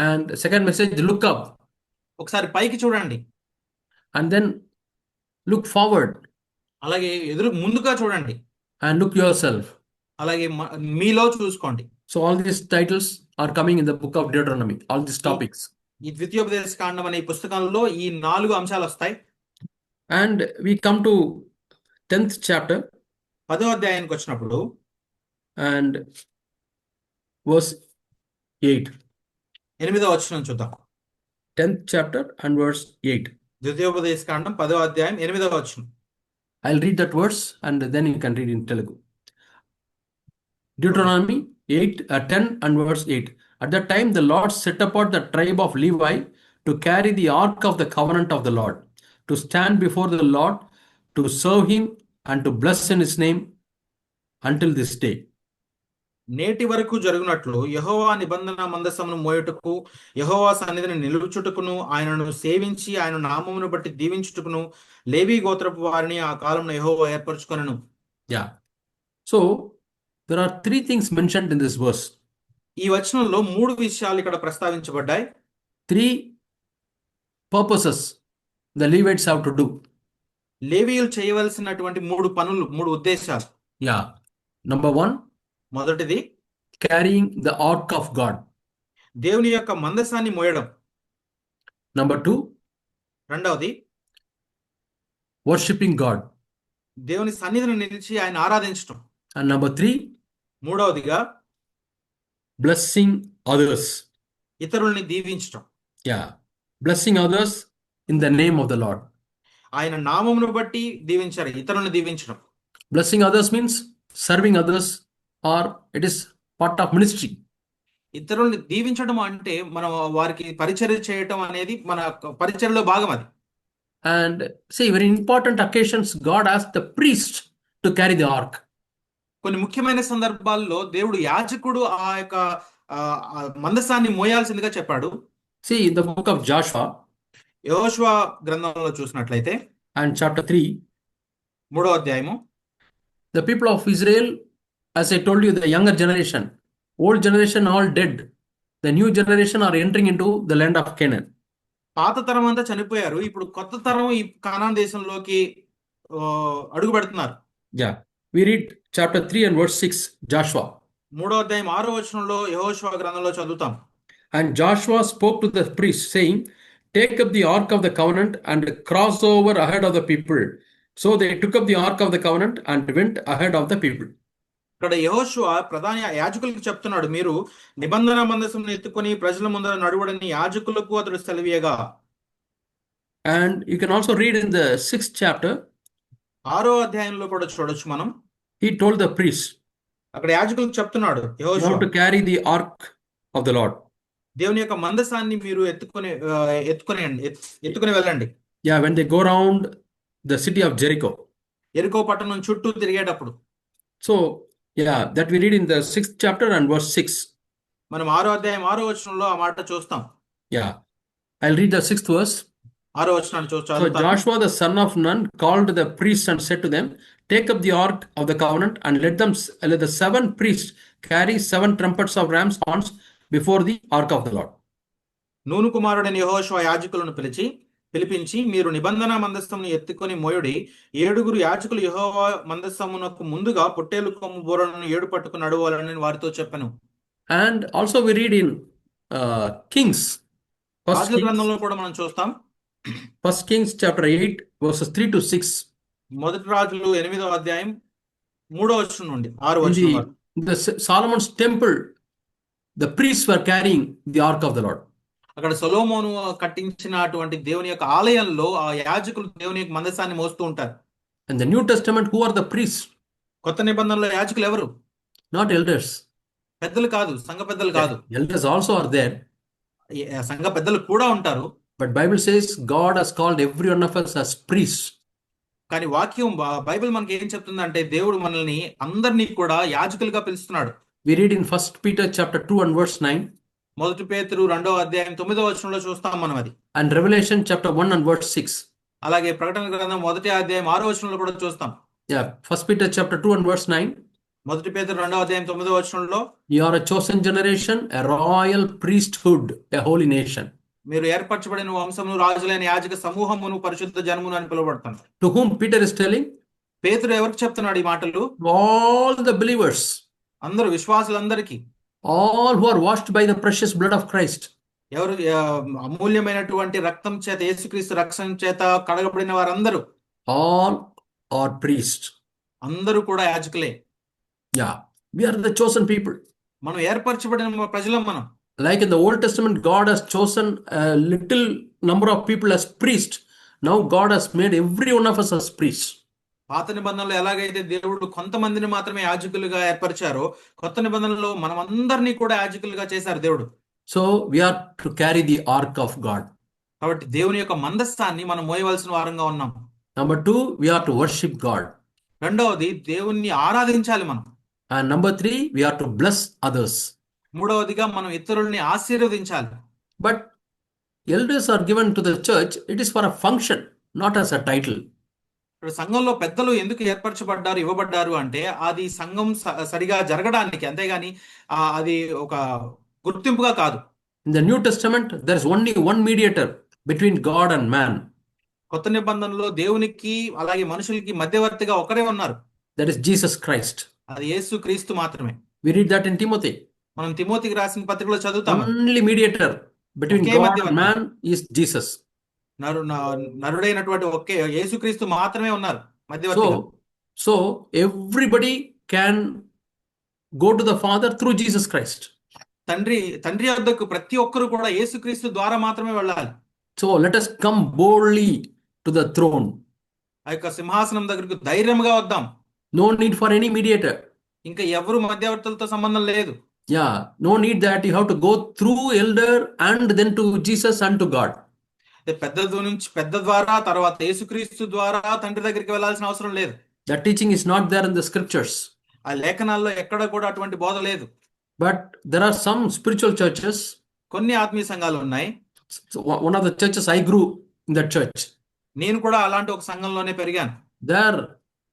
And second message, look up. ఒకసారి పైకి చూడండి. And then look forward. అలాగే ముందుగా చూడండి. And look yourself. అలాగే మీలో చూసుకోండి. So all these titles are coming in the book of Deuteronomy. All these topics. ఈ ద్వితీయోపదేశ కాండం అనే పుస్తకంలో ఈ 4 అంశాలు వస్తాయి. And we come to 10th chapter. 10వ అధ్యాయానికి వచ్చినప్పుడు and verse 8. 8వ వచనం చూద్దాం. 10th chapter and verse 8. ద్వితీయోపదేశ కాండం 10వ అధ్యాయం 8వ వచనం. I'll read that verse and then you can read in Telugu. Deuteronomy 10 and verse 8. At that time the Lord set apart the tribe of Levi to carry the ark of the covenant of the Lord, to stand before the Lord, to serve him and to bless in his name until this day. నేటి వరకు జరుగునట్లు యెహోవా నిబంధన మందసమును మోయుటకు, యెహోవా సన్నిధిని నిలుచుటకును, ఆయనను సేవించి ఆయన నామమును బట్టి దీవించుటకును లేవి గోత్రపు వారిని ఆ కాలంలో యెహోవా ఏర్పరచుకొనెను. Yeah. So there are 3 things mentioned in this verse. ఈ వచనంలో 3 విషయాలు ఇక్కడ ప్రస్తావించబడ్డాయి. 3 purposes the Levites have to do. లేవీయులు చేయవలసినటువంటి 3 పనులు, 3 ఉద్దేశాలు. Yeah. Number 1, మొదటిది carrying the ark of God. దేవుని యొక్క మందసాన్ని మోయడం. Number 2, రెండవది worshiping God. దేవుని సన్నిధిని నిలిచి ఆయన ఆరాధించడం. And number 3, మూడవదిగా blessing others. ఇతరుల్ని దీవించడం. Yeah. Blessing others in the name of the Lord. ఆయన నామమును బట్టి దీవించారు, ఇతరుల్ని దీవించడం. Blessing others means serving others, or it is part of ministry. ఇతరుల్ని దీవించడం అంటే మనం వారికి పరిచర్య చేయటం అనేది మన పరిచర్యలో భాగం అది. And see, very important occasions, God asked the priest to carry the ark. కొన్ని ముఖ్యమైన సందర్భాల్లో దేవుడు యాజకుడు ఆ యొక్క ఆ మందసాన్ని మోయాల్సిందిగా చెప్పాడు. See, in the book of Joshua యెహోషువ గ్రంథంలో చూసినట్లయితే and chapter 3, 3వ అధ్యాయము, the people of Israel, as I told you, the younger generation, old generation all dead. The new generation are entering into the land of Canaan. పాత తరం అంతా చనిపోయారు, ఇప్పుడు కొత్త తరం ఈ కానాన్ దేశంలోకి అడుగు పెడుతున్నారు. Yeah. We read chapter 3 and verse 6, Joshua. 3వ అధ్యాయం 6వ వచనంలో యెహోషువ గ్రంథంలో చదువుతాం. And Joshua spoke to the priests, saying, take up the ark of the covenant and cross over ahead of the people. So they took up the ark of the covenant and went ahead of the people. ఇక్కడ యెహోషువ ప్రధాన యాజకులకు చెప్తున్నాడు, మీరు నిబంధన మందసం ఎత్తుకొని ప్రజల ముందర నడువడని యాజకులకు అతడు సెలవీయగా. And you can also read in the 6th chapter, 6వ అధ్యాయంలో కూడా చూడొచ్చు మనం. he told the priests, అక్కడ యాజకులకు చెప్తున్నాడు you యెహోషువ, have to carry the ark of the Lord. దేవుని యొక్క మందసాన్ని మీరు ఎత్తుకొని వెళ్ళండి. Yeah, when they go around the city of Jericho. యెరికో పట్టణం చుట్టూ తిరిగేటప్పుడు. So, yeah, that we read in the 6th chapter and verse 6. మనం 6వ అధ్యాయం 6వ వచనంలో ఆ మాట చూస్తాం. Yeah, I'll read the 6th verse. 6వ వచనాన్ని So చదువుతాం. Joshua the son of Nun called the priests and said to them, take up the ark of the covenant and let the 7 priests carry 7 trumpets of ram's horns before the ark of the Lord. నూను కుమారుడైన యెహోషువ యాజకులను పిలిపించి, మీరు నిబంధన మందస్తమును ఎత్తుకొని మోయుడి. 7 యాజకులు యెహోవా మందస్తమునకు ముందుగా పొట్టేలు కొమ్ము బోరలను 7 పట్టుకుని నడవాలని వారితో చెప్పాను. And also we read in Kings, రాజుల గ్రంథంలో కూడా మనం చూస్తాం. 1 Kings chapter 8 verses 3 to 6. మొదటి రాజులు 8వ అధ్యాయం 3వ వచనం నుండి 6వ వచనం వరకు. In the Solomon's temple, the priests were carrying the ark of the Lord. అక్కడ సొలొమోను కట్టించినటువంటి దేవుని యొక్క ఆలయంలో ఆ యాజకులు దేవుని యొక్క మందసాన్ని మోస్తూ ఉంటారు. In the New Testament, who are the priests? కొత్త నిబంధనలో యాజకులు ఎవరు? Not elders. పెద్దలు కాదు, సంఘ పెద్దలు కాదు. Elders also are there. సంఘ పెద్దలు కూడా ఉంటారు. But Bible says God has called every one of us as priests. కానీ వాక్యం బైబిల్ మనకి ఏం చెప్తుందంటే దేవుడు మనల్ని అందరినీ కూడా యాజకులుగా పిలుస్తున్నాడు. We read in 1 Peter chapter 2 and verse 9. మొదటి పేతురు 2వ అధ్యాయం 9వ వచనంలో చూస్తాం మనం అది. And Revelation chapter 1 and verse 6. అలాగే ప్రకటన గ్రంథం 1వ అధ్యాయం 6వ వచనంలో కూడా చూస్తాం. Yeah, 1 Peter chapter 2 and verse 9. మొదటి పేతురు 2వ అధ్యాయం 9వ వచనంలో, You are a chosen generation, a royal priesthood, a holy nation. మీరు ఏర్పరచబడిన వంశమును, రాజులైన యాజక సమూహమును, పరిశుద్ధ జనమును అని పిలువబడతారు. To whom Peter is telling? పేతురు ఎవరికి చెప్తున్నాడు ఈ మాటలు? All the believers. అందరూ, విశ్వాసులందరికీ. All who are washed by the precious blood of Christ. ఎవరు అమూల్యమైనటువంటి రక్తం చేత, యేసుక్రీస్తు రక్తం చేత కడగబడిన వారందరూ. All are priests. అందరూ కూడా యాజకులే. Yeah, we are the chosen people. మనం ఏర్పరచబడిన ప్రజలం మనం. Like in the Old Testament, God has chosen a little number of people as priests. Now God has made every one of us as priests. పాత నిబంధనలో ఎలాగైతే దేవుడు కొంతమందిని మాత్రమే యాజకులుగా ఏర్పరిచారో, కొత్త నిబంధనలో మనం అందరినీ కూడా యాజకులుగా చేశారు దేవుడు. So we are to carry the ark of God. కాబట్టి దేవుని యొక్క మందస్థాన్ని మనం మోయవలసిన వారంగా ఉన్నాం. Number 2, we are to worship God. రెండవది, దేవుణ్ణి ఆరాధించాలి మనం. And number 3, we are to bless others. మూడవదిగా మనం ఇతరుల్ని ఆశీర్వదించాలి. But elders are given to the church, it is for a function, not as a title. ఇప్పుడు సంఘంలో పెద్దలు ఎందుకు ఏర్పరచబడ్డారు, ఇవ్వబడ్డారు అంటే అది సంఘం సరిగా జరగడానికి, అంతేగాని అది ఒక గుర్తింపుగా కాదు. In the New Testament, there is only one mediator between God and man. కొత్త నిబంధనలో దేవునికి అలాగే మనుషులకి మధ్యవర్తిగా ఒకరే ఉన్నారు. That is Jesus Christ. అది యేసు క్రీస్తు మాత్రమే. We read that in Timothy. మనం తిమోతికి రాసిన పత్రికలో చదువుతాం. Only mediator between God and man is Jesus. నరుడైనటువంటి ఒకే యేసుక్రీస్తు మాత్రమే ఉన్నారు మధ్యవర్తిగా. So everybody can go to the Father through Jesus Christ. తండ్రి వద్దకు ప్రతి ఒక్కరు కూడా యేసుక్రీస్తు ద్వారా మాత్రమే వెళ్ళాలి. So let us come boldly to the throne. ఆ యొక్క సింహాసనం దగ్గరకు ధైర్యంగా వద్దాం. No need for any mediator. ఇంకా ఎవరు మధ్యవర్తులతో సంబంధం లేదు. Yeah, no need that you have to go through elder and then to Jesus and to God. పెద్ద ద్వారా తర్వాత యేసుక్రీస్తు ద్వారా తండ్రి దగ్గరికి వెళ్ళాల్సిన అవసరం లేదు. That teaching is not there in the scriptures. ఆ లేఖనాల్లో ఎక్కడ కూడా అటువంటి బోధ లేదు. But there are some spiritual churches. కొన్ని ఆత్మీయ సంఘాలు ఉన్నాయి. So one of the churches I grew in that church. నేను కూడా అలాంటి ఒక సంఘంలోనే పెరిగాను. There,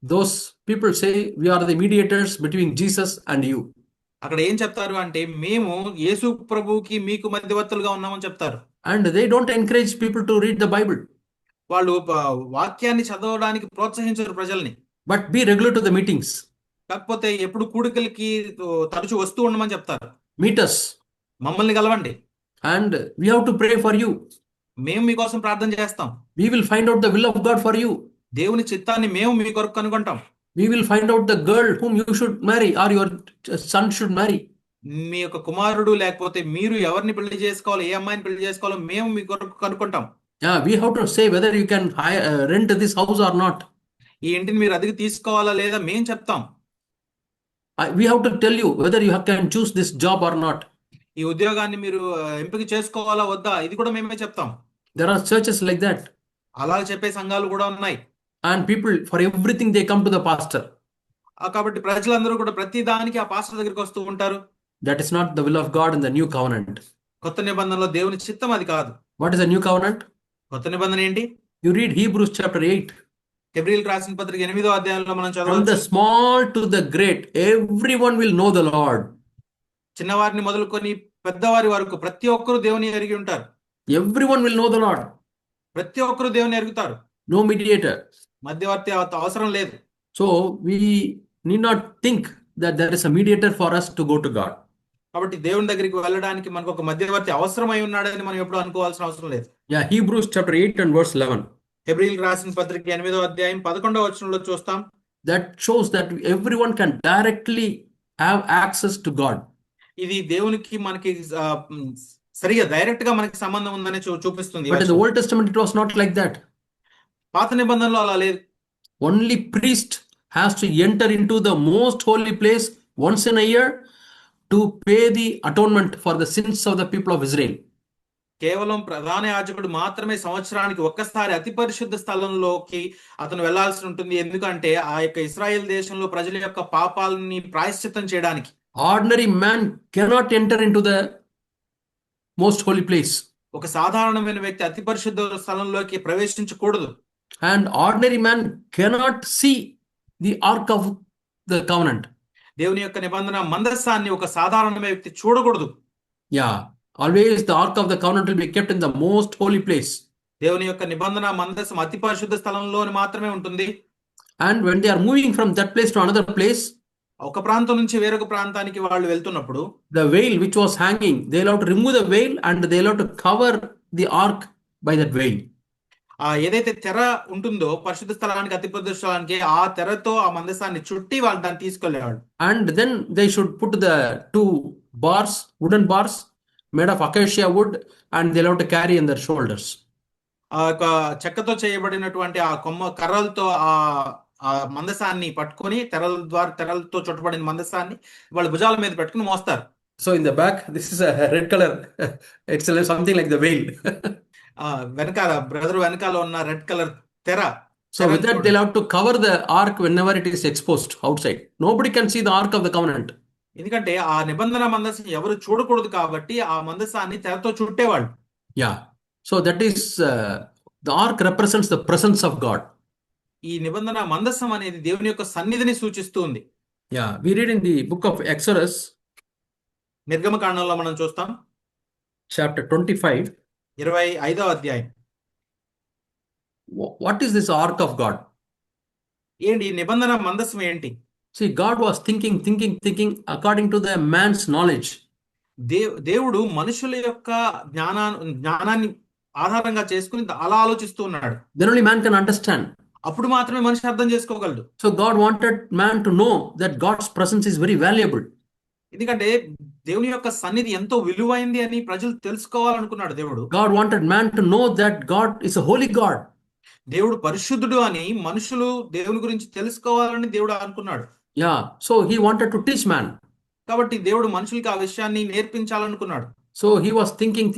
those people say we are the mediators between Jesus and you. అక్కడ ఏం చెప్తారు అంటే మేము యేసు ప్రభువుకి మీకు మధ్యవర్తులుగా ఉన్నామని చెప్తారు. And they don't encourage people to read the Bible. వాళ్ళు వాక్యాన్ని చదవడానికి ప్రోత్సహించరు ప్రజల్ని. But be regular to the meetings. కాకపోతే ఎప్పుడు కూడికలకి తరచు వస్తూ ఉండమని చెప్తారు. Meet us. మమ్మల్ని కలవండి. And we have to pray for you. మేము మీకోసం ప్రార్థన చేస్తాం. We will find out the will of God for you. దేవుని చిత్తాన్ని మేము మీ కొరకు కనుగొంటాం. We will find out the girl whom you should marry or your son should marry. మీ యొక్క కుమారుడు లేకపోతే మీరు ఎవరిని పెళ్లి చేసుకోవాలో, ఏ అమ్మాయిని పెళ్లి చేసుకోవాలో మేము మీ కొరకు కనుక్కుంటాం. Yeah, we have to say whether you can rent this house or not. ఈ ఇంటిని మీరు అద్దెకు తీసుకోవాలా లేదా మేము చెప్తాం. We have to tell you whether you can choose this job or not. ఈ ఉద్యోగాన్ని మీరు ఎంపిక చేసుకోవాలా వద్దా ఇది కూడా మేమే చెప్తాం. There are churches like that. అలా చెప్పే సంఘాలు కూడా ఉన్నాయి. And people, for everything they come to the pastor. కాబట్టి ప్రజలందరూ కూడా ప్రతి దానికి ఆ పాస్టర్ దగ్గరికి వస్తూ ఉంటారు. That is not the will of God in the new covenant. కొత్త నిబంధనలో దేవుని చిత్తం అది కాదు. What is the new covenant? కొత్త నిబంధన ఏంటి? You read Hebrews chapter 8. హెబ్రీయులకు రాసిన పత్రిక 8వ అధ్యాయంలో మనం From చదవచ్చు. the small to the great, everyone will know the Lord. చిన్నవారిని మొదలుకొని పెద్దవారి వరకు ప్రతి ఒక్కరూ దేవుని ఎరిగి ఉంటారు. Everyone will know the Lord. ప్రతి ఒక్కరూ దేవుని ఎరుగుతారు. No mediator. మధ్యవర్తి అవసరం లేదు. So we need not think that there is a mediator for us to go to God. కాబట్టి దేవుని దగ్గరికి వెళ్ళడానికి మనకు ఒక మధ్యవర్తి అవసరమై ఉన్నాడని మనం ఎప్పుడు అనుకోవాల్సిన అవసరం లేదు. Yeah, Hebrews chapter 8 and verse 11. హెబ్రీయులకు రాసిన పత్రిక 8వ అధ్యాయం 11వ వచనంలో చూస్తాం. That shows that everyone can directly have access to God. ఇది దేవునికి మనకి సరిగా డైరెక్ట్ గా మనకి సంబంధం ఉందని చూపిస్తుంది. But in the Old Testament it was not like that. పాత నిబంధనలో అలా లేదు. Only priest has to enter into the most holy place once in a year to pay the atonement for the sins of the people of Israel. కేవలం ప్రధాన యాజకుడు మాత్రమే సంవత్సరానికి ఒక్కసారి అతి పరిశుద్ధ స్థలంలోకి అతను వెళ్లాల్సి ఉంటుంది. ఎందుకంటే ఆ యొక్క ఇశ్రాయేల్ దేశంలో ప్రజల యొక్క పాపాలని ప్రాయశ్చిత్తం చేయడానికి. Ordinary man cannot enter into the most holy place. ఒక సాధారణమైన వ్యక్తి అతి పరిశుద్ధ స్థలంలోకి ప్రవేశించకూడదు. And ordinary man cannot see the ark of the covenant. దేవుని యొక్క నిబంధన మందసాన్ని ఒక సాధారణ వ్యక్తి చూడకూడదు. Yeah, always the ark of the covenant will be kept in the most holy place. దేవుని యొక్క నిబంధన మందసం అతి పరిశుద్ధ స్థలంలోని మాత్రమే ఉంటుంది. And when they are moving from that place to another place, ఒక ప్రాంతం నుంచి వేరొక ప్రాంతానికి వాళ్ళు వెళ్తున్నప్పుడు the veil which was hanging, they'll have to remove the veil and they'll have to cover the ark by that veil. ఏదైతే తెర ఉంటుందో పరిశుద్ధ స్థలానికి అతి పరిశుద్ధ స్థలానికి ఆ తెరతో ఆ మందసాన్ని చుట్టి వాళ్ళు దాన్ని తీసుకెళ్లేవాళ్ళు. And then they should put the two bars, wooden bars made of acacia wood, and they'll have to carry in their shoulders. ఆ యొక్క చెక్కతో చేయబడినటువంటి ఆ కొమ్మ కర్రలతో ఆ మందసాన్ని పట్టుకొని తెరలతో చుట్టబడిన మందసాన్ని వాళ్ళ భుజాల మీద పెట్టుకుని మోస్తారు. So in the back, this is a red color. It's something like the veil. వెనకాల వెనకాల ఉన్న రెడ్ కలర్ తెర. So with that, they'll have to cover the ark whenever it is exposed outside. Nobody can see the ark of the covenant. ఎందుకంటే ఆ నిబంధన మందసం ఎవరు చూడకూడదు కాబట్టి ఆ మందసాన్ని తెరతో చుట్టేవాళ్ళు. Yeah. So that is the ark represents the presence of God. ఈ నిబంధన మందసం అనేది దేవుని యొక్క సన్నిధిని సూచిస్తుంది. Yeah, we read in the book of Exodus, నిర్గమకాండంలో మనం చూస్తాం chapter 25. 25వ అధ్యాయం. What is this ark of God? ఏంటి నిబంధన మందసం ఏంటి? See, God was thinking according to the man's knowledge. దేవుడు మనుషుల యొక్క జ్ఞానాన్ని ఆధారంగా చేసుకుని అలా ఆలోచిస్తూ ఉన్నాడు. Then only man can understand. అప్పుడు మాత్రమే మనిషి అర్థం చేసుకోగలడు. So God wanted man to know that God's presence is very valuable. ఎందుకంటే దేవుని యొక్క సన్నిధి ఎంతో విలువైంది అని ప్రజలు తెలుసుకోవాలనుకున్నాడు దేవుడు. God wanted man to know that God is a holy God. దేవుడు పరిశుద్ధుడు అని మనుషులు దేవుని గురించి తెలుసుకోవాలని దేవుడు అనుకున్నాడు. Yeah, so he wanted to teach man. కాబట్టి దేవుడు మనుషులకి ఆ విషయాన్ని నేర్పించాలనుకున్నాడు. So he was thinking.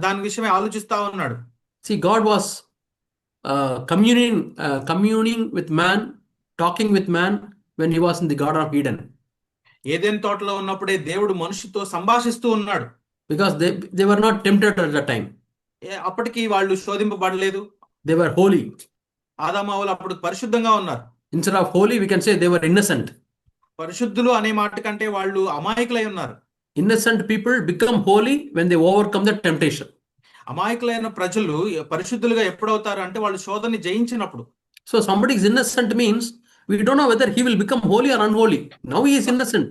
దాని విషయమే ఆలోచిస్తా ఉన్నాడు. See, God was communing with man, talking with man when he was in the Garden of Eden. ఏదెన్ తోటలో ఉన్నప్పుడే దేవుడు మనిషితో సంభాషిస్తూ ఉన్నాడు. Because they were not tempted at that time. అప్పటికి వాళ్ళు శోధింపబడలేదు. They were holy. ఆదాము హవ్వలు అప్పుడు పరిశుద్ధంగా ఉన్నారు. Instead of holy, we can say they were innocent. పరిశుద్ధులు అనే మాట కంటే వాళ్ళు అమాయకులై ఉన్నారు. Innocent people become holy when they overcome the temptation. అమాయకులైన ప్రజలు పరిశుద్ధులుగా ఎప్పుడవుతారు అంటే వాళ్ళు శోధనని జయించినప్పుడు. So somebody is innocent means we don't know whether he will become holy or unholy. Now he is innocent.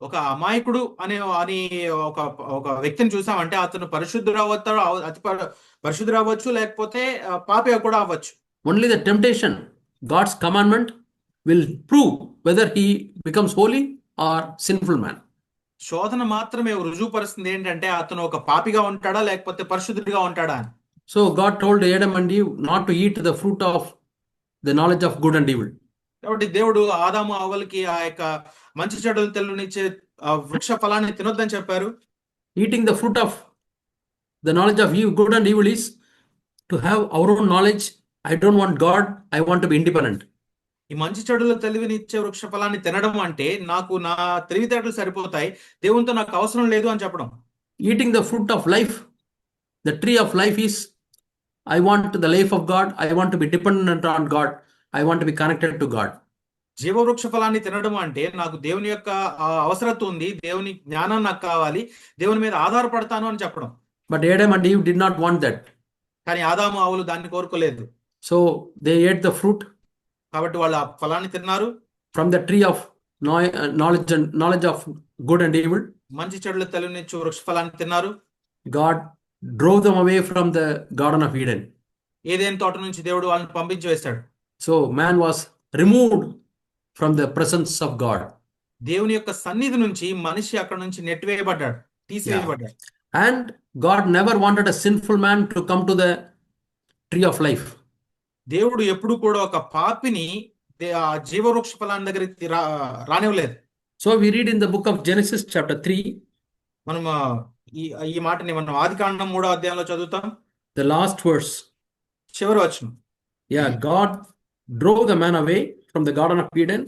ఒక అమాయకుడు అని ఒక ఒక వ్యక్తిని చూసామంటే అతను పరిశుద్ధుడు అవుతాడు, పరిశుద్ధుడు అవ్వచ్చు, లేకపోతే పాపి కూడా అవ్వచ్చు. Only the temptation, God's commandment, will prove whether he becomes holy or sinful man. శోధన మాత్రమే రుజువుపరుస్తుంది ఏంటంటే అతను ఒక పాపిగా ఉంటాడా లేకపోతే పరిశుద్ధుడిగా ఉంటాడా అని. So God told Adam and Eve not to eat the fruit of the knowledge of good and evil. కాబట్టి దేవుడు ఆదాము హవ్వలకి ఆ యొక్క మంచి చెడులను తెలియనిచ్చే వృక్ష ఫలాన్ని తినొద్దని చెప్పారు. Eating the fruit of the knowledge of good and evil is to have our own knowledge. I don't want God, I want to be independent. ఈ మంచి చెడుల తెలివినిచ్చే వృక్ష ఫలాన్ని తినడం అంటే నాకు నా తెలివితేటలు సరిపోతాయి, దేవునితో నాకు అవసరం లేదు అని చెప్పడం. Eating the fruit of life, the tree of life is I want the life of God, I want to be dependent on God, I want to be connected to God. జీవవృక్ష ఫలాన్ని తినడం అంటే నాకు దేవుని యొక్క అవసరత ఉంది, దేవుని జ్ఞానం నాకు కావాలి, దేవుని మీద ఆధారపడతాను అని చెప్పడం. But Adam and Eve did not want that. కానీ ఆదాము హవ్వలు దాన్ని కోరుకోలేదు. So they ate the fruit. కాబట్టి వాళ్ళు ఆ ఫలాన్ని తిన్నారు. From the tree of knowledge of good and evil. మంచి చెడుల తెలివినిచ్చు వృక్ష ఫలాన్ని తిన్నారు. God drove them away from the Garden of Eden. ఏదెన్ తోట నుంచి దేవుడు వాళ్ళని పంపించి వేశాడు. So man was removed from the presence of God. దేవుని యొక్క సన్నిధి నుంచి మనిషి అక్కడ నుంచి నెట్టివేయబడ్డాడు, తీసివేయబడ్డాడు. And God never wanted a sinful man to come to the tree of life. దేవుడు ఎప్పుడు కూడా ఒక పాపిని ఆ జీవవృక్ష ఫలాన్ని దగ్గరికి రానివ్వలేదు. So we read in the book of Genesis chapter 3. మనం ఈ మాటని మనం ఆదికాండం 3వ అధ్యాయంలో చదువుతాం. The last verse. చివరి వచనం. Yeah, God drove the man away from the Garden of Eden.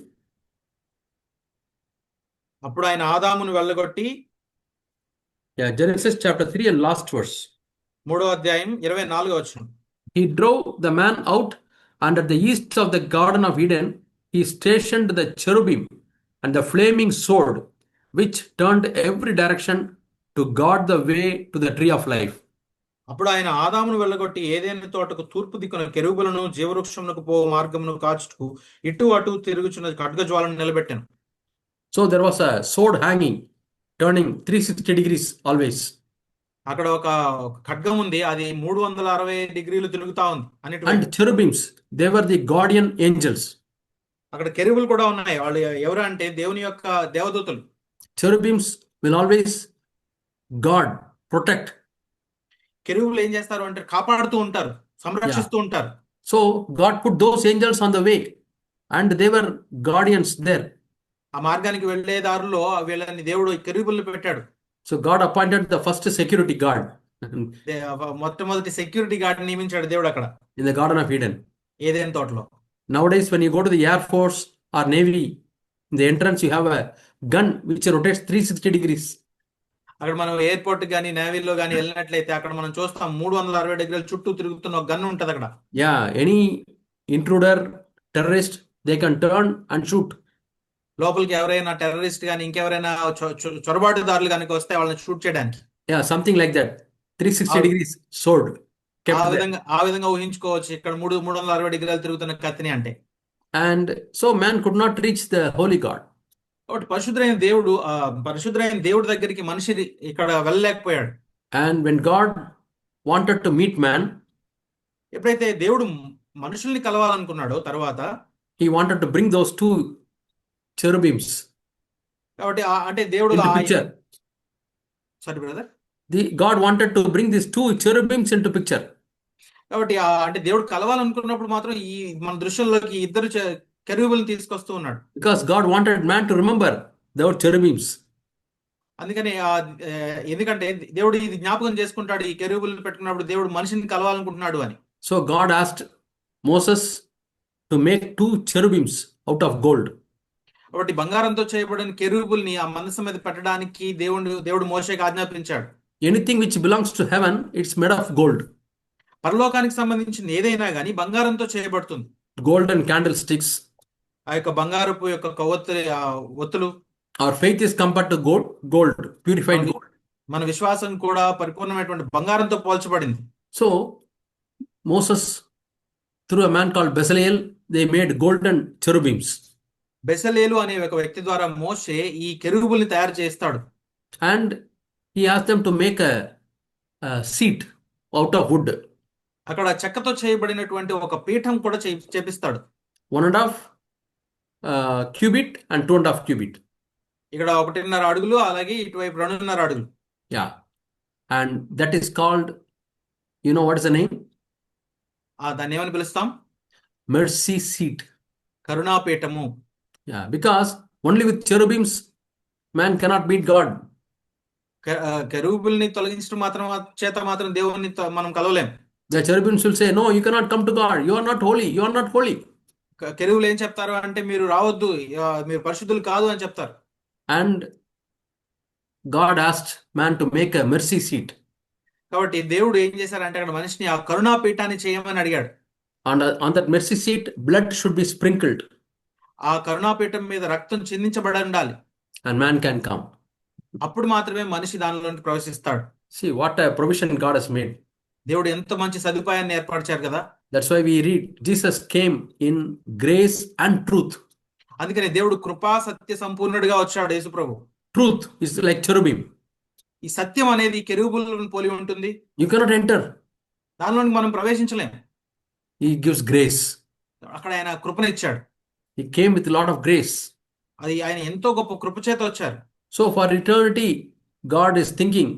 అప్పుడు ఆయన ఆదామును వెళ్ళగొట్టి. Yeah, Genesis chapter 3 and last verse. 3వ అధ్యాయం 24వ వచనం. He drove the man out, and at the east of the Garden of Eden, he stationed the cherubim and the flaming sword, which turned every direction to guard the way to the tree of life. అప్పుడు ఆయన ఆదామును వెళ్ళగొట్టి ఏదైనా తోటకు తూర్పు దిక్కున కెరూబులను జీవవృక్షమునకు పో మార్గమును కాచుటకు ఇటు అటు తిరుగుచున్న ఖడ్గజ్వాలను నిలబెట్టాను. So there was a sword hanging, turning 360 degrees always. అక్కడ ఒక ఖడ్గం ఉంది, అది 360 డిగ్రీలు తిరుగుతా ఉంది అన్నిటి. And cherubims, they were the guardian angels. అక్కడ కెరూబులు కూడా ఉన్నాయి. వాళ్ళు ఎవరు అంటే దేవుని యొక్క దేవదూతలు. Cherubims will always guard, protect. కెరూబులు ఏం చేస్తారు అంటే కాపాడుతూ ఉంటారు, సంరక్షిస్తూ ఉంటారు. So God put those angels on the way, and they were guardians there. ఆ మార్గానికి వెళ్లే దారిలో వీళ్ళని దేవుడు కెరూబుల్ని పెట్టాడు. So God appointed the first security guard. మొట్టమొదటి సెక్యూరిటీ గార్డ్ నియమించాడు దేవుడు అక్కడ in the Garden of Eden. ఏదైనా తోటలో. Nowadays, when you go to the Air Force or Navy, in the entrance you have a gun which rotates 360 degrees. అక్కడ మనం ఎయిర్పోర్ట్ గానీ నేవీలో గానీ వెళ్ళినట్లయితే అక్కడ మనం చూస్తాం 360 డిగ్రీల చుట్టూ తిరుగుతున్న ఒక గన్ ఉంటది అక్కడ. Yeah, any intruder, terrorist, they can turn and shoot. లోపలికి ఎవరైనా టెర్రరిస్ట్ గానీ ఇంకెవరైనా చొరబాటుదారులు కనుక వస్తే వాళ్ళని షూట్ చేయడానికి. Yeah, something like that. 360 degrees sword. ఆ విధంగా ఊహించుకోవచ్చు ఇక్కడ 360 డిగ్రీలు తిరుగుతున్న కత్తిని అంటే. And so man could not reach the holy God. కాబట్టి పరిశుద్ధమైన దేవుడి దగ్గరికి మనిషి ఇక్కడ వెళ్ళలేకపోయాడు. And when God wanted to meet man, ఎప్పుడైతే దేవుడు మనుషుల్ని కలవాలనుకున్నాడో తర్వాత he wanted to bring those two cherubims. కాబట్టి అంటే దేవుడు into picture. Sorry brother. God wanted to bring these two cherubims into picture. కాబట్టి అంటే దేవుడు కలవాలనుకున్నప్పుడు మాత్రం ఈ మన దృశ్యంలోకి ఇద్దరు కెరూబుల్ని తీసుకొస్తూ ఉన్నాడు. Because God wanted man to remember those cherubims. అందుకని ఎందుకంటే దేవుడు ఇది జ్ఞాపకం చేసుకుంటాడు, ఈ కెరూబుల్ని పెట్టుకున్నప్పుడు దేవుడు మనిషిని కలవాలనుకుంటున్నాడు అని. So God asked Moses to make two cherubims out of gold. కాబట్టి బంగారంతో చేయబడిన కెరూబుల్ని ఆ మందసం మీద పెట్టడానికి దేవుడు మోషేకి ఆజ్ఞాపించాడు. Anything which belongs to heaven, it's made of gold. పరలోకానికి సంబంధించిన ఏదైనా గానీ బంగారంతో చేయబడుతుంది. Golden candlesticks. ఆ యొక్క బంగారపు యొక్క ఒత్తులు. Our faith is compared to gold, purified gold. మన విశ్వాసం కూడా పరిపూర్ణమైనటువంటి బంగారంతో పోల్చబడింది. So Moses, through a man called Bezalel, they made golden cherubims. బెసలేలు అనే ఒక వ్యక్తి ద్వారా మోషే ఈ కెరూబుల్ని తయారు చేస్తాడు. And he asked them to make a seat out of wood. అక్కడ చెక్కతో చేయబడినటువంటి ఒక పీఠం కూడా చేపిస్తాడు. 1.5 cubit and 2.5 cubit. ఇక్కడ 1.5 అడుగులు, అలాగే ఇటువైపు 2.5 అడుగులు. Yeah. And that is called, you know what is the name? దాన్ని ఏమని పిలుస్తాం? Mercy seat. కరుణాపీఠము. Yeah, because only with cherubims man cannot meet God. కెరూబుల్ని తొలగించడం చేత మాత్రం దేవుణ్ణి మనం కలవలేం. The cherubims will say, no, you cannot come to God. You are not holy. You are not holy. కెరూబులు ఏం చెప్తారు అంటే, మీరు రావద్దు, మీరు పరిశుద్ధులు కాదు అని చెప్తారు. And God asked man to make a mercy seat. కాబట్టి దేవుడు ఏం చేశారంటే అక్కడ మనిషిని ఆ కరుణాపీఠాన్ని చేయమని అడిగాడు. On that mercy seat, blood should be sprinkled. ఆ కరుణాపీఠం మీద రక్తం చిందించబడి ఉండాలి. And man can come. అప్పుడు మాత్రమే మనిషి దానిలోకి ప్రవేశిస్తాడు. See what a provision God has made. దేవుడు ఎంత మంచి సదుపాయాన్ని ఏర్పరిచారు కదా. That's why we read Jesus came in grace and truth. అందుకని దేవుడు కృపా సత్య సంపూర్ణుడిగా వచ్చాడు యేసు ప్రభు. Truth is like cherubim. ఈ సత్యం అనేది కెరూబులను పోలి ఉంటుంది. You cannot enter. దానిలోకి మనం ప్రవేశించలేం. He gives grace. అక్కడ ఆయన కృపనిచ్చాడు. He came with a lot of grace. అది ఆయన ఎంతో గొప్ప కృప చేత వచ్చారు. So for eternity, God is thinking,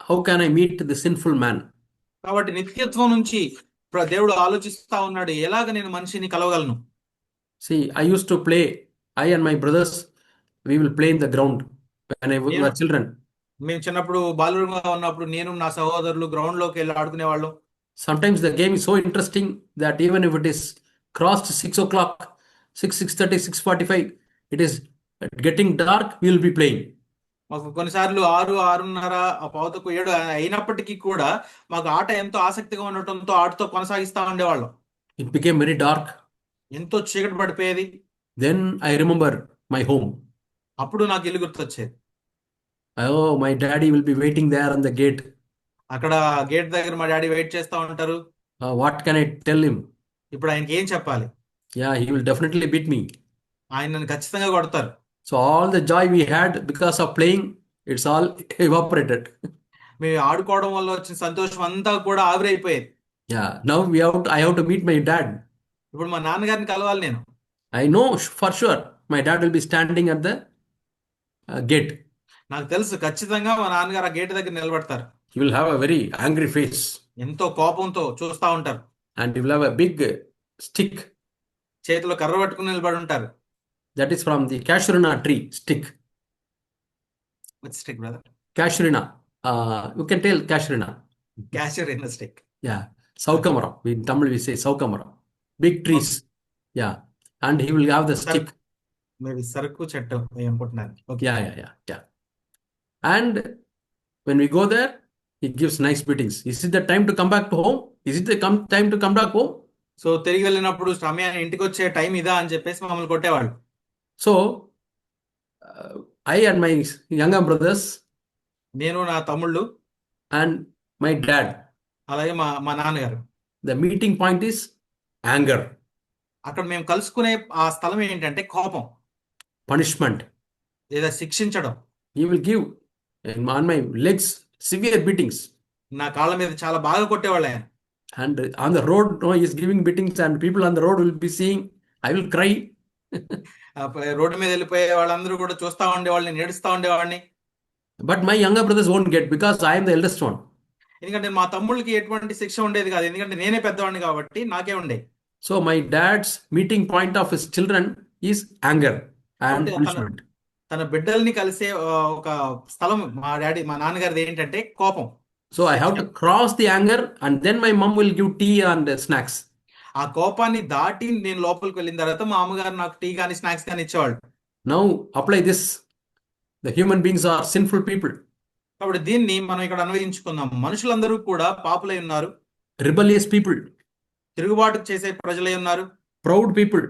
how can I meet the sinful man? కాబట్టి నిత్యత్వం నుంచి దేవుడు ఆలోచిస్తా ఉన్నాడు, ఎలాగ నేను మనిషిని కలవగలను. See, I used to play, I and my brothers, we will play in the ground when I was children. మేము చిన్నప్పుడు బాలురుగా ఉన్నప్పుడు నేను నా సహోదరులు గ్రౌండ్ లోకి వెళ్ళి ఆడుకునే వాళ్ళం. Sometimes the game is so interesting that even if it is crossed 6 o'clock, 6:30, 6:45, it is getting dark, we will be playing. మాకు కొన్నిసార్లు 6, 6:30, 6:45 అయినప్పటికీ కూడా మాకు ఆట ఎంతో ఆసక్తిగా ఉండటంతో ఆటతో కొనసాగిస్తా ఉండేవాళ్ళం. It became very dark. ఎంతో చీకటి పడిపోయేది. Then I remember my home. అప్పుడు నాకు ఇల్లు గుర్తొచ్చేది. Oh, my daddy will be waiting there on the gate. అక్కడ గేట్ దగ్గర మా డాడీ వెయిట్ చేస్తా ఉంటారు. What can I tell him? ఇప్పుడు ఆయనకి ఏం చెప్పాలి? Yeah, he will definitely beat me. ఆయన నన్ను ఖచ్చితంగా కొడతారు. So all the joy we had because of playing, it's all evaporated. మేము ఆడుకోవడం వల్ల వచ్చిన సంతోషం అంతా కూడా ఆవిరైపోయేది. Yeah, now I have to meet my dad. ఇప్పుడు మా నాన్నగారిని కలవాలి నేను. I know for sure my dad will be standing at the gate. నాకు తెలుసు ఖచ్చితంగా మా నాన్నగారు ఆ గేట్ దగ్గర నిలబడతారు. He will have a very angry face. ఎంతో కోపంతో చూస్తా ఉంటారు. And he will have a big stick. చేతిలో కర్ర పట్టుకుని నిలబడి ఉంటారు. That is from the casuarina tree stick. Which stick, brother? Casuarina. You can tell casuarina. Casuarina stick. Yeah. Saukamaram. In Tamil we say Saukamaram. Big trees. Okay. Yeah. And he will have the stick. Maybe Saraku Chetto, I am putting that. Okay. Yeah. And when we go there, he gives nice beatings. Is it the time to come back to home? Is it the time to come back home? So తిరిగి వెళ్ళినప్పుడు సమయాన్ని ఇంటికి వచ్చే టైం ఇదా అని చెప్పేసి మమ్మల్ని కొట్టేవాళ్ళు. So I and my younger brothers, నేను నా తమ్ముళ్ళు and my dad, అలాగే మా నాన్నగారు, the meeting point is anger. అక్కడ మేము కలుసుకునే ఆ స్థలం ఏంటంటే కోపం, punishment, లేదా శిక్షించడం. He will give on my legs severe beatings. నా కాళ్ళ మీద చాలా బాగా కొట్టేవాళ్ళు ఆయన. And on the road, he is giving beatings, and people on the road will be seeing. I will cry. Road మీద వెళ్ళిపోయే వాళ్ళందరూ కూడా చూస్తా ఉండేవాళ్ళని, నేడుస్తా ఉండేవాడిని. But my younger brothers won't get because I am the eldest one. ఎందుకంటే మా తమ్ముళ్ళకి ఎటువంటి శిక్ష ఉండేది కాదు, ఎందుకంటే నేనే పెద్దవాడిని కాబట్టి నాకే ఉండే. So my dad's meeting point of his children is anger and punishment. తన బిడ్డల్ని కలిసే ఒక స్థలం మా నాన్నగారిది ఏంటంటే కోపం. So I have to cross the anger, and then my mom will give tea and snacks. ఆ కోపాన్ని దాటి నేను లోపలికి వెళ్ళిన తర్వాత మా అమ్మగారు నాకు టీ కానీ స్నాక్స్ కానీ ఇచ్చేవాళ్ళు. Now apply this. The human beings are sinful people, కాబట్టి దీన్ని మనం ఇక్కడ అన్వయించుకుందాం. మనుషులందరూ కూడా పాపులై ఉన్నారు, rebellious people, తిరుగుబాటు చేసే ప్రజలై ఉన్నారు, proud people,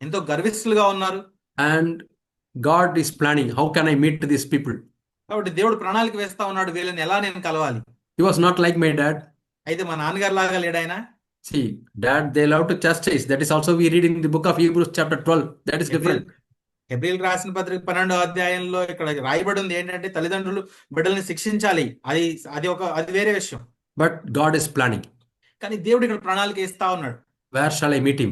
ఎంతో గర్విష్ఠులుగా ఉన్నారు. and God is planning, how can I meet these people? కాబట్టి దేవుడు ప్రణాళిక వేస్తా ఉన్నాడు, వీళ్ళని ఎలా నేను కలవాలి. He was not like my dad. అయితే మా నాన్నగారు లాగా లేడాయన. See, dad, they love to chastise. That is also we read in the book of Hebrews chapter 12. That is different. హెబ్రీయులకు రాసిన పత్రిక 12వ అధ్యాయంలో ఇక్కడ రాయబడి ఉంది ఏంటంటే తల్లిదండ్రులు బిడ్డల్ని శిక్షించాలి. అది వేరే విషయం. But God is planning. కానీ దేవుడు ఇక్కడ ప్రణాళిక ఇస్తా ఉన్నాడు. Where shall I meet him?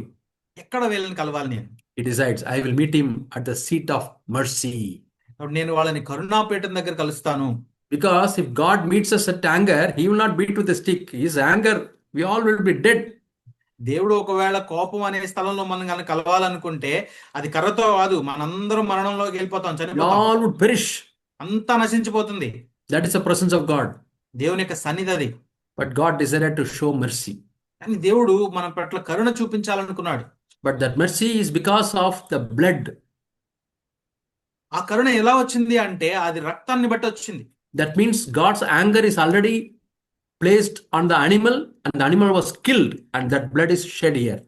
ఎక్కడ వీళ్ళని కలవాలి నేను? He decides, I will meet him at the seat of mercy. కాబట్టి నేను వాళ్ళని కరుణాపీఠం దగ్గర కలుస్తాను. Because if God meets us at anger, he will not beat with a stick. His anger, we all will be dead. దేవుడు ఒకవేళ కోపం అనే స్థలంలో మనం కనుక కలవాలనుకుంటే అది కర్రతో కాదు, మనందరం మరణంలోకి వెళ్ళిపోతాం, We చనిపోతాం, all would perish. అంతా నశించిపోతుంది. That is the presence of God. దేవుని యొక్క సన్నిధి అది. But God decided to show mercy. కానీ దేవుడు మన పట్ల కరుణ చూపించాలనుకున్నాడు. But that mercy is because of the blood. ఆ కరుణ ఎలా వచ్చింది అంటే అది రక్తాన్ని బట్టి వచ్చింది. That means God's anger is already placed on the animal and the animal was killed and that blood is shed here.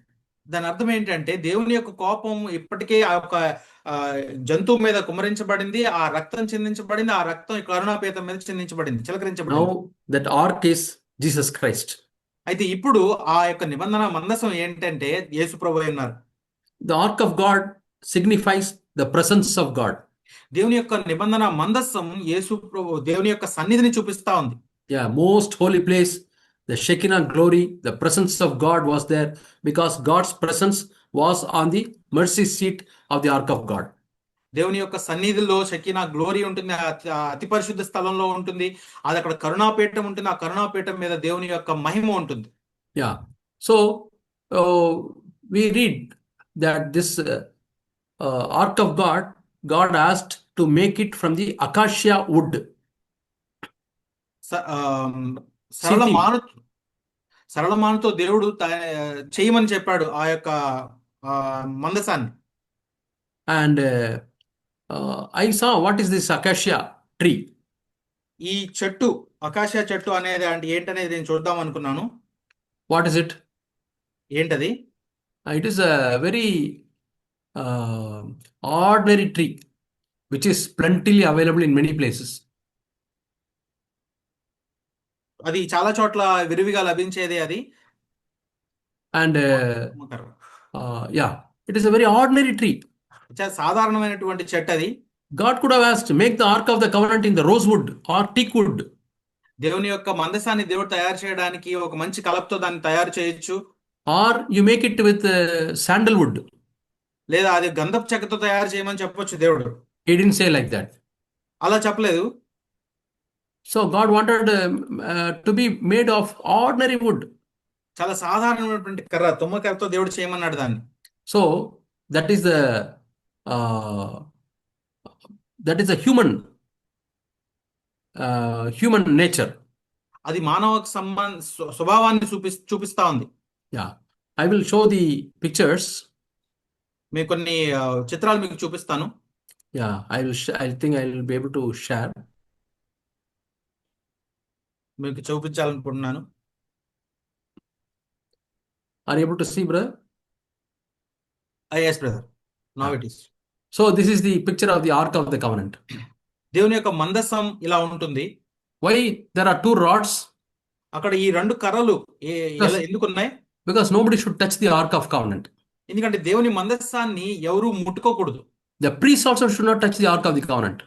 దాని అర్థం ఏంటంటే దేవుని యొక్క కోపం ఇప్పటికే ఆ యొక్క జంతువు మీద కుమ్మరించబడింది, ఆ రక్తం చిందించబడింది, ఆ రక్తం కరుణాపీఠం మీద చిందించబడింది, చిలకరించబడింది. Now that ark is Jesus Christ. అయితే ఇప్పుడు ఆ యొక్క నిబంధన మందసం ఏంటంటే యేసు ప్రభువే ఉన్నారు. The ark of God signifies the presence of God. దేవుని యొక్క నిబంధన మందస్సం యేసు ప్రభు దేవుని యొక్క సన్నిధిని చూపిస్తా ఉంది. Yeah, most holy place, the Shekinah glory, the presence of God was there because God's presence was on the mercy seat of the ark of God. దేవుని యొక్క సన్నిధిలో షకీనా గ్లోరీ ఉంటుంది, అతి పరిశుద్ధ స్థలంలో ఉంటుంది. అది అక్కడ కరుణాపీఠం ఉంటుంది, ఆ కరుణాపీఠం మీద దేవుని యొక్క మహిమ ఉంటుంది. Yeah, so we read that this ark of God, God asked to make it from the acacia wood. సరళ మానుతో దేవుడు చేయమని చెప్పాడు ఆ యొక్క మందసాన్ని. And I saw what is this acacia tree. ఈ చెట్టు అకాశియా చెట్టు అనేది అంటే ఏంటనేది నేను చూద్దాం అనుకున్నాను. What is it? ఏంటది? It is a very ordinary tree which is plentifully available in many places. అది చాలా చోట్ల విరివిగా లభించేది అది. And yeah, it is a very ordinary tree. సాధారణమైనటువంటి చెట్టు అది. God could have asked, make the ark of the covenant in the rosewood or teak wood. దేవుని యొక్క మందసాన్ని దేవుడు తయారు చేయడానికి ఒక మంచి కలపతో దాన్ని తయారు చేయొచ్చు. Or you make it with sandalwood. లేదా అది గంధపు చెక్కతో తయారు చేయమని చెప్పొచ్చు దేవుడు. He didn't say like that. అలా చెప్పలేదు. So God wanted to be made of ordinary wood. చాలా సాధారణమైనటువంటి కర్ర, తుమ్మ కర్రతో దేవుడు చేయమన్నాడు దాన్ని. So that is the human nature. అది మానవ స్వభావాన్ని చూపిస్తా ఉంది. Yeah, I will show the pictures. మీకు కొన్ని చిత్రాలు మీకు చూపిస్తాను. Yeah, I think I will be able to share. మీకు చూపించాలనుకుంటున్నాను. Are you able to see, brother? Yes, brother. Now it is. So this is the picture of the ark of the covenant. దేవుని యొక్క మందసం ఇలా ఉంటుంది. Why there are two rods? అక్కడ ఈ రెండు కర్రలు ఎందుకు ఉన్నాయి? Because nobody should touch the ark of covenant. ఎందుకంటే దేవుని మందసాన్ని ఎవరు ముట్టుకోకూడదు. The priests also should not touch the ark of the covenant.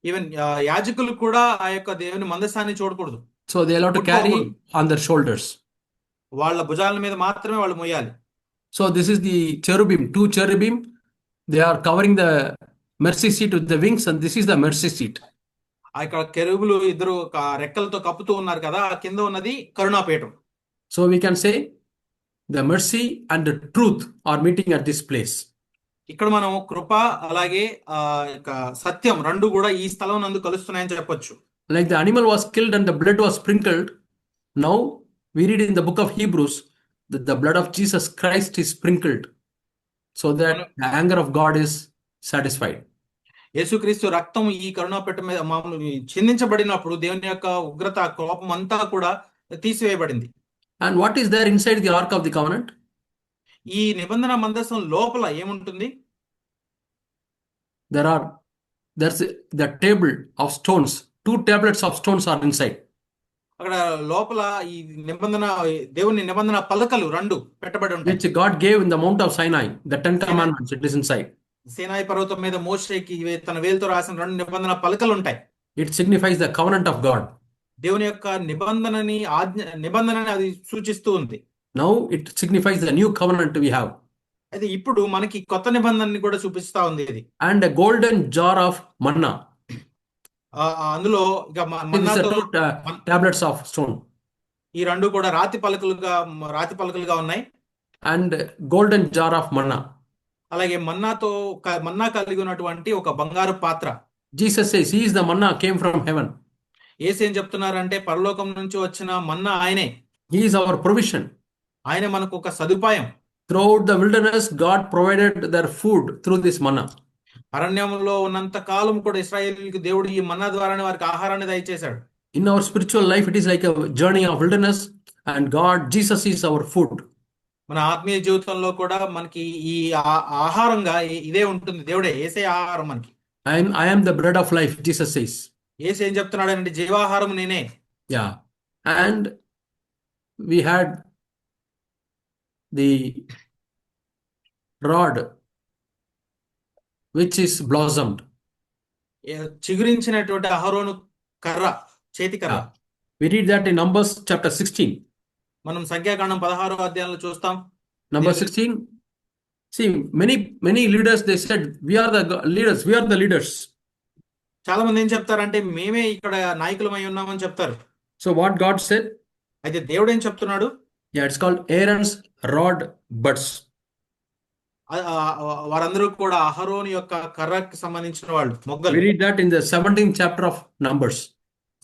Even యాజకులు కూడా ఆ యొక్క దేవుని మందసాన్ని చూడకూడదు. So they are allowed to carry on their shoulders. వాళ్ళ భుజాల మీద మాత్రమే వాళ్ళు మోయాలి. So this is the cherubim, two cherubim. They are covering the mercy seat with the wings, and this is the mercy seat. ఇక్కడ కెరూబులు ఇద్దరు రెక్కలతో కప్పుతూ ఉన్నారు కదా, ఆ కింద ఉన్నది కరుణాపీఠం. So we can say the mercy and the truth are meeting at this place. ఇక్కడ మనం కృప అలాగే సత్యం రెండు కూడా ఈ స్థలం నందు కలుస్తున్నాయని చెప్పొచ్చు. Like the animal was killed and the blood was sprinkled, now we read in the book of Hebrews the blood of Jesus Christ is sprinkled so that మనం the anger of God is satisfied. యేసుక్రీస్తు రక్తం ఈ కరుణాపీఠం మీద మామూలు చిందించబడినప్పుడు దేవుని యొక్క ఉగ్రత కోపం అంతా కూడా తీసివేయబడింది. And what is there inside the Ark of the Covenant? ఈ నిబంధన మందసం లోపల ఏముంటుంది? There's the table of stones. 2 tablets of stones are inside. అక్కడ లోపల ఈ నిబంధన దేవుని నిబంధన పలకలు 2 పెట్టబడి ఉంటాయి. Which God gave in the Mount of Sinai, the 10 Sinai commandments, it is inside. సీనాయి పర్వతం మీద మోషేకి తన వేలుతో రాసిన 2 నిబంధన పలకలు ఉంటాయి. It signifies the covenant of God. దేవుని యొక్క నిబంధనని అది సూచిస్తూ ఉంది. Now it signifies the new covenant we have. అయితే ఇప్పుడు మనకి కొత్త నిబంధనని కూడా చూపిస్తా ఉంది ఇది. And a golden jar of manna. అందులో ఇక These are మన్నాతో 2 tablets of stone. ఈ 2 కూడా రాతి పలకలుగా ఉన్నాయి. And golden jar of manna. అలాగే మన్నా కలిగి ఉన్నటువంటి ఒక బంగారు పాత్ర. Jesus says he is the manna came from heaven. యేసు ఏం చెప్తున్నారంటే పరలోకం నుంచి వచ్చిన మన్నా ఆయనే. He is our provision. ఆయన మనకు ఒక సదుపాయం. Throughout the wilderness, God provided their food through this manna. అరణ్యంలో ఉన్నంత కాలం కూడా ఇశ్రాయేలీయులకు దేవుడు ఈ మన్నా ద్వారానే వారికి ఆహారాన్ని దయచేశాడు. In our spiritual life, it is like a journey of wilderness, and Jesus is our food. మన ఆత్మీయ జీవితంలో కూడా మనకి ఈ ఆహారంగా ఇదే ఉంటుంది. దేవుడే యేసే ఆహారం మనకి. I am the bread of life, Jesus says. యేసు ఏం చెప్తున్నాడంటే జీవాహారం నేనే. Yeah. And we had the rod which is blossomed. చిగురించినటువంటి అహరోను కర్ర, చేతి కర్ర. We read that in Numbers chapter 16. మనం సంఖ్యాకాండం 16వ అధ్యాయంలో చూస్తాం. Number 16. See, many leaders, they said, we are the leaders, we are the leaders. చాలా మంది ఏం చెప్తారంటే మేమే ఇక్కడ నాయకులమై ఉన్నామని చెప్తారు. So what God said? అయితే దేవుడు ఏం చెప్తున్నాడు? Yeah, it's called Aaron's rod buds. వారందరూ కూడా అహరోను యొక్క కర్రకి సంబంధించిన వాళ్ళు, మొగ్గలు. We read that in the 17th chapter of Numbers.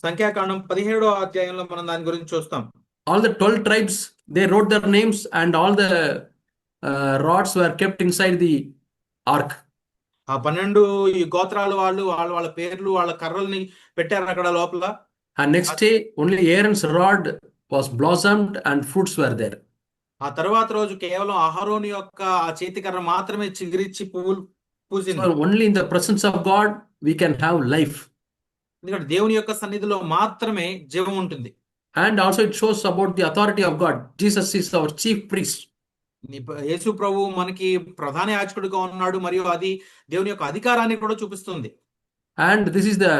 సంఖ్యాకాండం 17వ అధ్యాయంలో మనం దాని గురించి చూస్తాం. All the 12 tribes, they wrote their names, and all the rods were kept inside the ark. ఆ 12 ఈ గోత్రాల వాళ్ళ పేర్లు, వాళ్ళ కర్రల్ని పెట్టారు అక్కడ లోపల. And next day, only Aaron's rod was blossomed and fruits were there. ఆ తర్వాత రోజు కేవలం అహరోను యొక్క ఆ చేతి కర్ర మాత్రమే చిగురించి పువ్వులు పూసింది. So only in the presence of God we can have life. ఎందుకంటే దేవుని యొక్క సన్నిధిలో మాత్రమే జీవం ఉంటుంది. And also it shows about the authority of God. Jesus is our chief priest. యేసు ప్రభు మనకి ప్రధాన యాజకుడిగా ఉన్నాడు, మరియు అది దేవుని యొక్క అధికారాన్ని కూడా చూపిస్తుంది. And this is the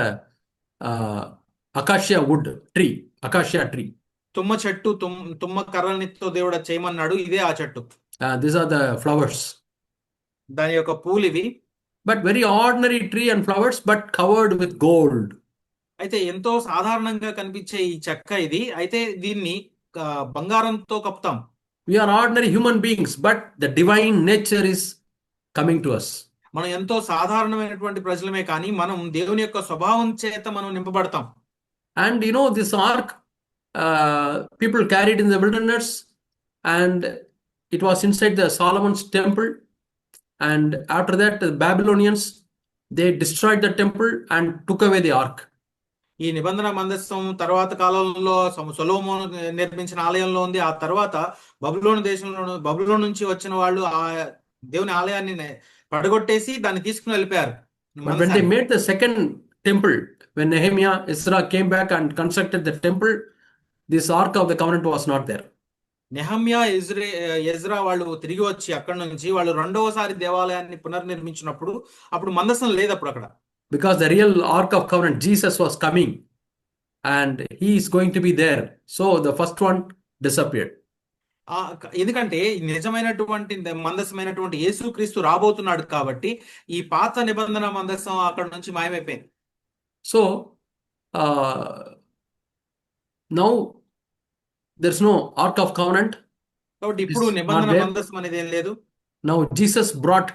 acacia wood tree, acacia tree. తుమ్మ చెట్టు, తుమ్మ కర్రలనితో దేవుడు చేయమన్నాడు. ఇదే ఆ చెట్టు. These are the flowers. దాని యొక్క పూలు ఇవి. But very ordinary tree and flowers, but covered with gold. అయితే ఎంతో సాధారణంగా కనిపించే ఈ చెక్క ఇది. అయితే దీన్ని బంగారంతో కప్పుతాం. We are ordinary human beings, but the divine nature is coming to us. మనం ఎంతో సాధారణమైనటువంటి ప్రజలమే, కానీ మనం దేవుని యొక్క స్వభావం చేత మనం నింపబడతాం. And you know, this ark, people carried in the wilderness, and it was inside the Solomon's temple. And after that, the Babylonians, they destroyed the temple and took away the ark. ఈ నిబంధన మందసం తర్వాత కాలంలో సొలొమోను నిర్మించిన ఆలయంలో ఉంది. ఆ తర్వాత బబులోను నుంచి వచ్చిన వాళ్ళు ఆ దేవుని ఆలయాన్ని పడగొట్టేసి దాన్ని తీసుకుని వెళ్ళిపోయారు. But when they made the second temple, when Nehemiah, Ezra came back and constructed the temple, this ark of the covenant was not there. Nehemiah, Ezra వాళ్ళు తిరిగి వచ్చి అక్కడ నుంచి వాళ్ళు రెండవసారి దేవాలయాన్ని పునర్నిర్మించినప్పుడు అప్పుడు మందసం లేదు అప్పుడు అక్కడ. Because the real ark of covenant, Jesus was coming and he is going to be there. So the first one disappeared. ఎందుకంటే నిజమైనటువంటి మందసమైనటువంటి యేసుక్రీస్తు రాబోతున్నాడు కాబట్టి ఈ పాత నిబంధన మందసం అక్కడ నుంచి మాయమైపోయింది. So now there's no ark of covenant. కాబట్టి ఇప్పుడు నిబంధన మందసం అనేది ఏం లేదు. Now Jesus brought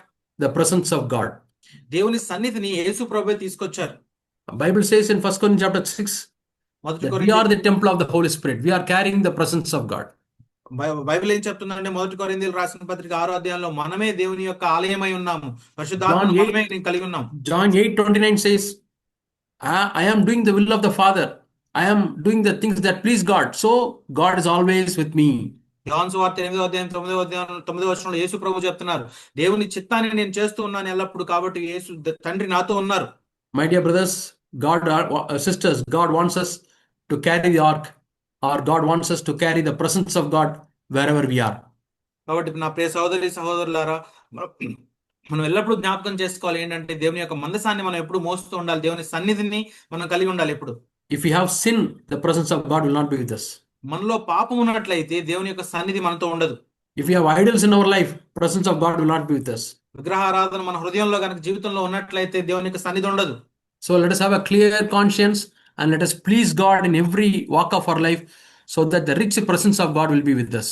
the presence of God. దేవుని సన్నిధిని యేసు ప్రభువే తీసుకొచ్చారు. Bible says in 1 Corinthians chapter 6 that we are the temple of the Holy Spirit. We are carrying the presence of God. Bible ఏం చెప్తుందంటే 1 కొరింథీయులకు రాసిన పత్రిక 6వ అధ్యాయంలో మనమే దేవుని యొక్క ఆలయమై ఉన్నాము, John పరిశుద్ధాత్మను మనమే 8, కలిగి ఉన్నాం. John 8:29 says, I am doing the will of the Father. I am doing the things that please God. So God is always with me. యోహాను సువార్త 8వ అధ్యాయం 9వ వచనంలో యేసు ప్రభు చెప్తున్నారు, దేవుని చిత్తాన్ని నేను చేస్తూ ఉన్నాను ఎల్లప్పుడు, కాబట్టి తండ్రి నాతో ఉన్నారు. My dear brothers, God, sisters, God wants us to carry the ark, or God wants us to carry the presence of God wherever we are. కాబట్టి నా ప్రియ సహోదరి సహోదరులారా, మనం ఎల్లప్పుడూ జ్ఞాపకం చేసుకోవాలి ఏంటంటే దేవుని యొక్క మందసాన్ని మనం ఎప్పుడు మోస్తూ ఉండాలి, దేవుని సన్నిధిని మనం కలిగి ఉండాలి ఎప్పుడు. If we have sin, the presence of God will not be with us. మనలో పాపం ఉన్నట్లయితే దేవుని యొక్క సన్నిధి మనతో ఉండదు. If we have idols in our life, presence of God will not be with us. విగ్రహారాధన మన హృదయంలో కనుక జీవితంలో ఉన్నట్లయితే దేవుని యొక్క సన్నిధి ఉండదు. So let us have a clear conscience and let us please God in every walk of our life, so that the rich presence of God will be with us.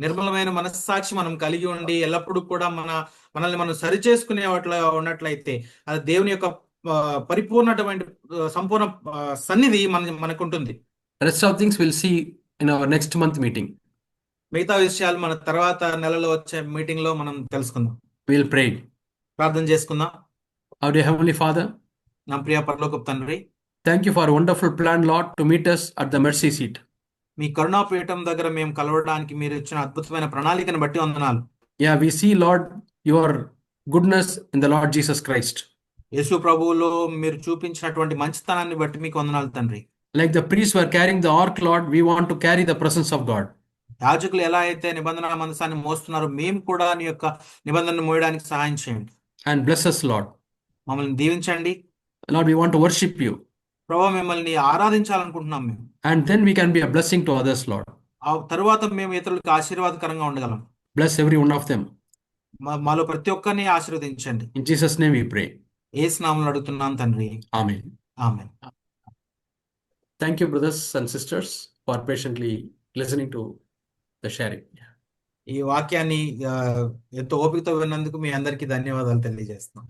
నిర్మలమైన మనస్సాక్షి మనం కలిగి ఉండి ఎల్లప్పుడూ కూడా మనల్ని మనం సరిచేసుకునే ఉన్నట్లయితే అది దేవుని యొక్క పరిపూర్ణటువంటి సంపూర్ణ సన్నిధి మనకు ఉంటుంది. Rest of things we'll see in our next month meeting. మిగతా విషయాలు మన తర్వాత నెలలో వచ్చే మీటింగ్ లో మనం తెలుసుకుందాం. We'll pray. ప్రార్థన చేసుకుందాం. Our dear Heavenly Father, నా ప్రియ పరలోకపు తండ్రి, thank you for a wonderful plan, Lord, to meet us at the mercy seat. మీ కరుణాపీఠం దగ్గర మేము కలవడానికి మీరు ఇచ్చిన అద్భుతమైన ప్రణాళికను బట్టి వందనాలు. Yeah, we see, Lord, your goodness in the Lord Jesus Christ. యేసు ప్రభువులో మీరు చూపించినటువంటి మంచితనాన్ని బట్టి మీకు వందనాలు తండ్రి. Like the priests were carrying the ark, Lord, we want to carry the presence of God. యాజకులు ఎలా అయితే నిబంధన మందసాన్ని మోస్తున్నారో మేము కూడా నీ యొక్క నిబంధనను మోయడానికి సహాయం చేయండి. And bless us, Lord. మమ్మల్ని దీవించండి. Lord, we want to worship you. ప్రభు మిమ్మల్ని ఆరాధించాలనుకుంటున్నాం మేము. And then we can be a blessing to others, Lord. ఆ తరువాత మేము ఇతరులకు ఆశీర్వాదకరంగా ఉండగలం. Bless every one of them. మాలో ప్రతి ఒక్కరిని ఆశీర్వదించండి. In Jesus' name we pray. యేసు నామములో అడుగుతున్నాం తండ్రి. Amen. Amen. Thank you, brothers and sisters, for patiently listening to the sharing. ఈ వాక్యాన్ని ఎంతో ఓపికతో విన్నందుకు మీ అందరికీ ధన్యవాదాలు తెలియజేస్తున్నాం.